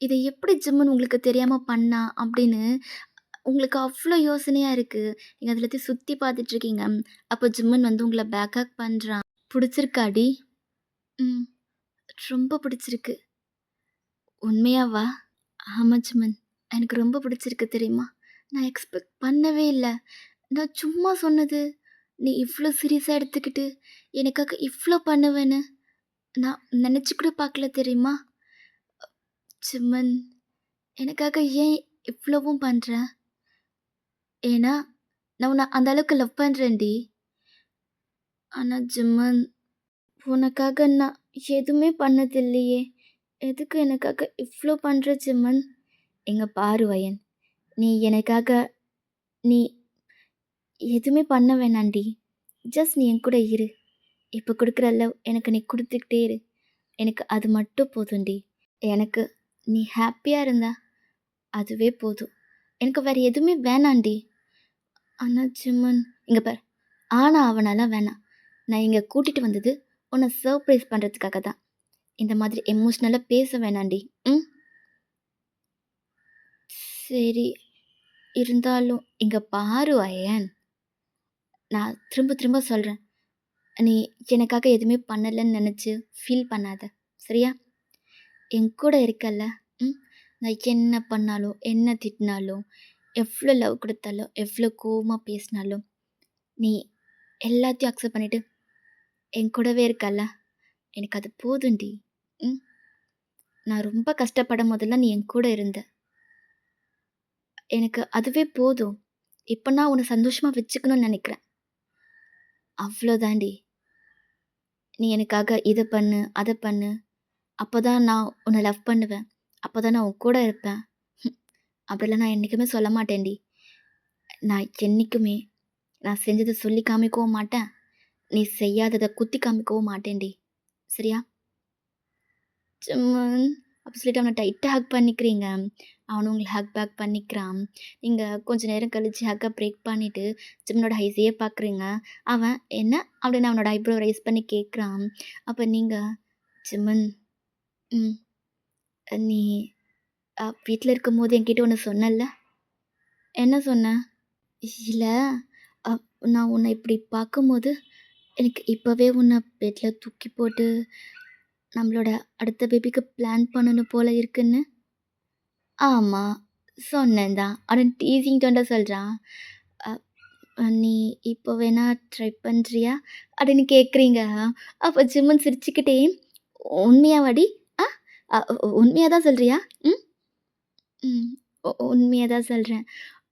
B: இத எப்படி ஜிம்மன் உங்களுக்கு தெரியாம பண்ணான் அப்படின்னு உங்களுக்கு அவ்ளோ யோசனையா இருக்கு. நீங்க அத எல்லாத்தையும் சுத்தி பார்த்துட்டுருக்கீங்க. அப்போ ஜிம்மன் வந்து உங்கள பேக் ஹக் பண்றான். "புடிச்சிருக்காடி?" "ம். ரொம்ப புடிச்சிருக்கு." "உண்மையாவா?" "ஆமா ஜிம்மன். எனக்கு ரொம்ப புடிச்சிருக்கு தெரியுமா? நான் எக்ஸ்பெக்ட் பண்ணவே இல்ல. நான் சும்மா சொன்னது. நீ இவ்ளோ சீரியஸா எடுத்துக்கிட்டு, எனக்காக இவ்ளோ பண்ணுவேன்னு நான் நெனச்சு கூட பார்க்கல தெரியுமா? ஜிம்மன், எனக்காக ஏன் இவ்வளவும் பண்ற? ஏன்னா, நான் உன்ன அந்த அளவுக்கு லவ் பண்றேன்டி. ஆனா ஜிம்மன், உனக்காக நான் எதுவுமே பண்ணதில்லையே. எதுக்கு எனக்காக இவ்ளோ பண்ற ஜிம்மன்? இங்க பாரு வயன், நீ எனக்காக நீ எதுவுமே பண்ண வேணாண்டி. ஜஸ்ட் நீ என் கூட இரு. இப்ப குடுக்குற லவ் எனக்கு நீ குடுத்துக்கிட்டே இரு. எனக்கு அது மட்டும் போதும்டி. எனக்கு நீ ஹேப்பியா இருந்தா அதுவே போதும். எனக்கு வேற எதுவுமே வேணாண்டி. ஆனா ஜிம்மன், இங்க பாரு. ஆனா ஆவனாலாம் வேணாம். நான் இங்க கூட்டிட்டு வந்தது உன்ன சர்ப்ரைஸ் பண்றதுக்காக தான். இந்த மாதிரி எமோஷனலா பேச வேணாண்டி. ம். சரி. இருந்தாலும் இங்க பாரு அயன். நான் திரும்ப திரும்ப சொல்றேன். நீ எனக்காக எதுவுமே பண்ணலன்னு நெனச்சு ஃபீல் பண்ணாத. சரியா? என் கூட இருக்கல்ல. ம். நான் என்ன பண்ணாலும், என்ன திட்டினாலும், எவ்ளோ லவ் குடுத்தாலும், எவ்ளோ கோவமா பேசினாலும், நீ எல்லாத்தையும் அக்செப்ட் பண்ணிட்டு என் கூடவே இருக்கல்ல. எனக்கு அது போதும்டி. ம். நான் ரொம்ப கஷ்டப்படும்போதெல்லாம் நீ என் கூட இருந்த. எனக்கு அதுவே போதும். இப்ப நான் உன்ன சந்தோஷமா வச்சுக்கணும்னு நெனைக்கிறேன். அவ்ளோதாண்டி. நீ எனக்காக இத பண்ணு, அத பண்ணு. அப்பதான் நான் உன்ன லவ் பண்ணுவேன். அப்பதான் நான் உன் கூட இருப்பேன். அப்படிலாம் நான் என்னைக்குமே சொல்ல மாட்டேன்டி. நான் என்னைக்குமே நான் செஞ்சத சொல்லி காமிக்கவும் மாட்டேன். நீ செய்யாதத குத்தி காமிக்கவும் மாட்டேன்டி. சரியா? சும்மா அப்படி சொல்லிட்டு அவன டைட்டா ஹக் பண்ணிக்கிறீங்க. அவனும் உங்கள ஹக் பேக் பண்ணிக்கிறான். நீங்க கொஞ்ச நேரம் கழிச்சு ஹக்க பிரேக் பண்ணிட்டு ஜிம்மனோட ஐஸையே பார்க்குறீங்க. அவன் என்ன அப்படின்னு அவனோட ஐப்ரோ ரைஸ் பண்ணி கேட்குறான். அப்ப நீங்க ஜிம்மன், ம். நீ வீட்ல இருக்கும்போது என்கிட்ட ஒண்ணு சொன்னல்ல? என்ன சொன்ன? இல்ல, அப் நான் உன்ன இப்படி பார்க்கும்போது, எனக்கு இப்பவே உன்ன பெட்ல தூக்கி போட்டு நம்மளோட அடுத்த பேபிக்கு பிளான் பண்ணணும் போல இருக்குன்னு. ஆமா. சொன்னேன் தான். அவன் டீசிங் டோன்ல சொல்றான். அ "நீ இப்போ வேணா ட்ரை பண்றியா?" அப்படின்னு கேட்குறீங்க. அப்ப ஜிம்மன் சிரிச்சுக்கிட்டே, "உண்மையாவாடி? ஆ அ உண்மையா தான் சொல்றியா? ம், ம். உண்மையா தான் சொல்றேன்."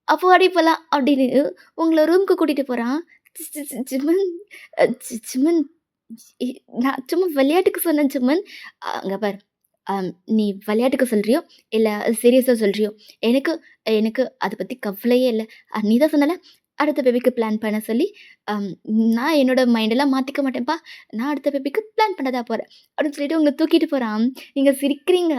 B: "அப்போ வாடி போலாம்." அப்படின்னு உங்கள ரூம்க்கு கூட்டிட்டு போறான். சி சி சி ஜிம்மன் ஜிம்மன் இ நான் சும்மா விளையாட்டுக்கு சொன்னேன் ஜிம்மன். அங்க பாரு. நீ விளையாட்டுக்கு சொல்றியோ, இல்ல சீரியஸா சொல்றியோ, எனக்கு எனக்கு அத பத்தி கவலையே இல்ல. நீ தான் சொன்னல, அடுத்த பேபிக்கு பிளான் பண்ண சொல்லி, அம் நான் என்னோட மைண்டெல்லாம் மாத்திக்க மாட்டேன்ப்பா. நான் அடுத்த பேபிக்கு பிளான் பண்ண தான் போறேன். அப்படின்னு சொல்லிட்டு உங்கள தூக்கிட்டு போறான். நீங்க சிரிக்கிறீங்க.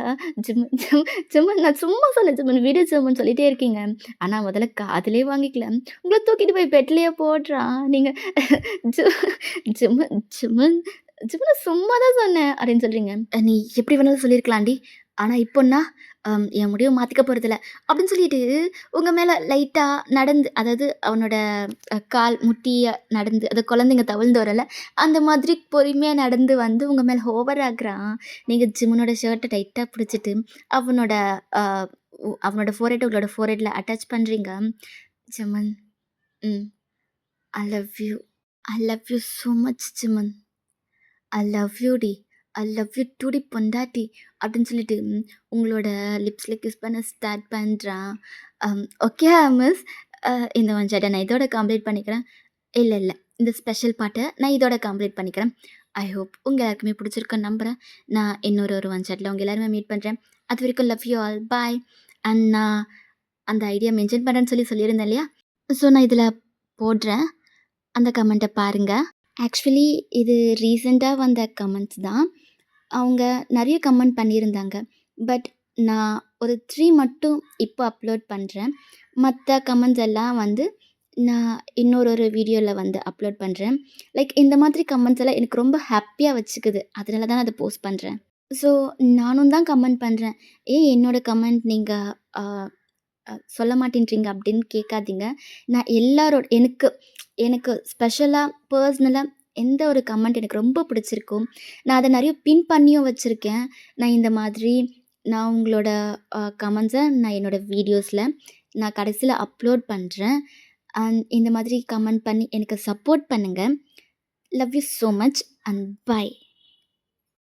B: ஜிம்மு ஜிம் ஜிம்மு நான் சும்மா சொன்னேன் ஜிம்முன்னு விடு ஜிம்முன்னு சொல்லிட்டே இருக்கீங்க. ஆனா முதல்ல காதுலயே வாங்கிக்கல. உங்கள தூக்கிட்டு போய் பெட்லயே போடுறான். நீங்க ஜி ஜிம்மு ஜிம்மு ஜிம்முன்னு சும்மா தான் சொன்னேன் அப்படின்னு சொல்றீங்க. நீ எப்படி வேணாலும் சொல்லியிருக்கலாம்டி. ஆனா இப்போன்னா, என் முடிவ மாத்திக்க போறதில்ல. அப்படின்னு சொல்லிட்டு உங்க மேல லைட்டா நடந்து அதாவது அவனோட கால் முட்டிய நடந்து அது குழந்தைங்க தவழ்ந்து வரும்ல, அந்த மாதிரி பொறுமையா நடந்து வந்து உங்க மேல ஹோவர் ஆகுறான். நீங்க ஜிம்முனோட ஷர்ட்ட டைட்டா பிடிச்சிட்டு, அவனோட அ அவனோட ஃபோர்ஹெட்ட உங்களோட ஃபோர்ஹெட்ல அட்டாச் பண்றீங்க. ஜிமன், ம். I love you. I love you so much ஜிமன். ஐ லவ் யூ டி. ஐ லவ் யூ டூ டி பொண்டாட்டி அப்படின்னு சொல்லிட்டு உங்களோட லிப்ஸில் கிஸ் பண்ண ஸ்டார்ட் பண்ணுறான். ஓகே மிஸ், இந்த ஒன் ஷாட்டை நான் இதோட கம்ப்ளீட் பண்ணிக்கிறேன். இல்லை இல்லை, இந்த ஸ்பெஷல் பாட்டை நான் இதோட கம்ப்ளீட் பண்ணிக்கிறேன். ஐ ஹோப் உங்கள் எல்லாருக்குமே பிடிச்சிருக்குன்னு நம்புகிறேன். நான் இன்னொரு ஒன் ஷாட்டில் உங்கள் எல்லாருமே மீட் பண்ணுறேன். அது வரைக்கும் love you all bye. And நான் அந்த ஐடியா மென்ஷன் பண்ணுறேன்னு சொல்லியிருந்தேன் இல்லையா? ஸோ நான் இதில் போடுறேன். அந்த கமெண்ட்டை பாருங்கள். ஆக்சுவலி இது ரீசெண்டா வந்த கமெண்ட்ஸ் தான். அவங்க நெறைய கமெண்ட் பண்ணியிருந்தாங்க. பட் நான் ஒரு 3 மட்டும் இப்போ அப்லோட் பண்றேன். மத்த கமெண்ட்ஸ் எல்லாம் வந்து நான் இன்னொரு வீடியோல வந்து அப்லோட் பண்றேன். லைக் இந்த மாதிரி கமெண்ட்ஸ் எல்லாம் எனக்கு ரொம்ப ஹேப்பியா வச்சுக்குது. அதனால தான் நான் அத போஸ்ட் பண்றேன். ஸோ நானும் தான் கமெண்ட் பண்றேன். ஏன் என்னோட கமெண்ட் நீங்க அ சொல்ல மாட்டேன்றீங்க அப்படின்னு கேட்காதீங்க. நான் எல்லாரோட எனக்கு எனக்கு ஸ்பெஷலா, பர்சனலா எந்த ஒரு கமெண்ட் எனக்கு ரொம்ப பிடிச்சிருக்கோ, நான் அத நெறைய பின் பண்ணியும் வச்சிருக்கேன். நான் இந்த மாதிரி நான் உங்களோட கமெண்ட்ஸ நான் என்னோட வீடியோஸ்ல நான் கடைசில அப்லோட் பண்றேன். அண்ட் இந்த மாதிரி கமெண்ட் பண்ணி எனக்கு சப்போர்ட் பண்ணுங்க. Love you so much and by.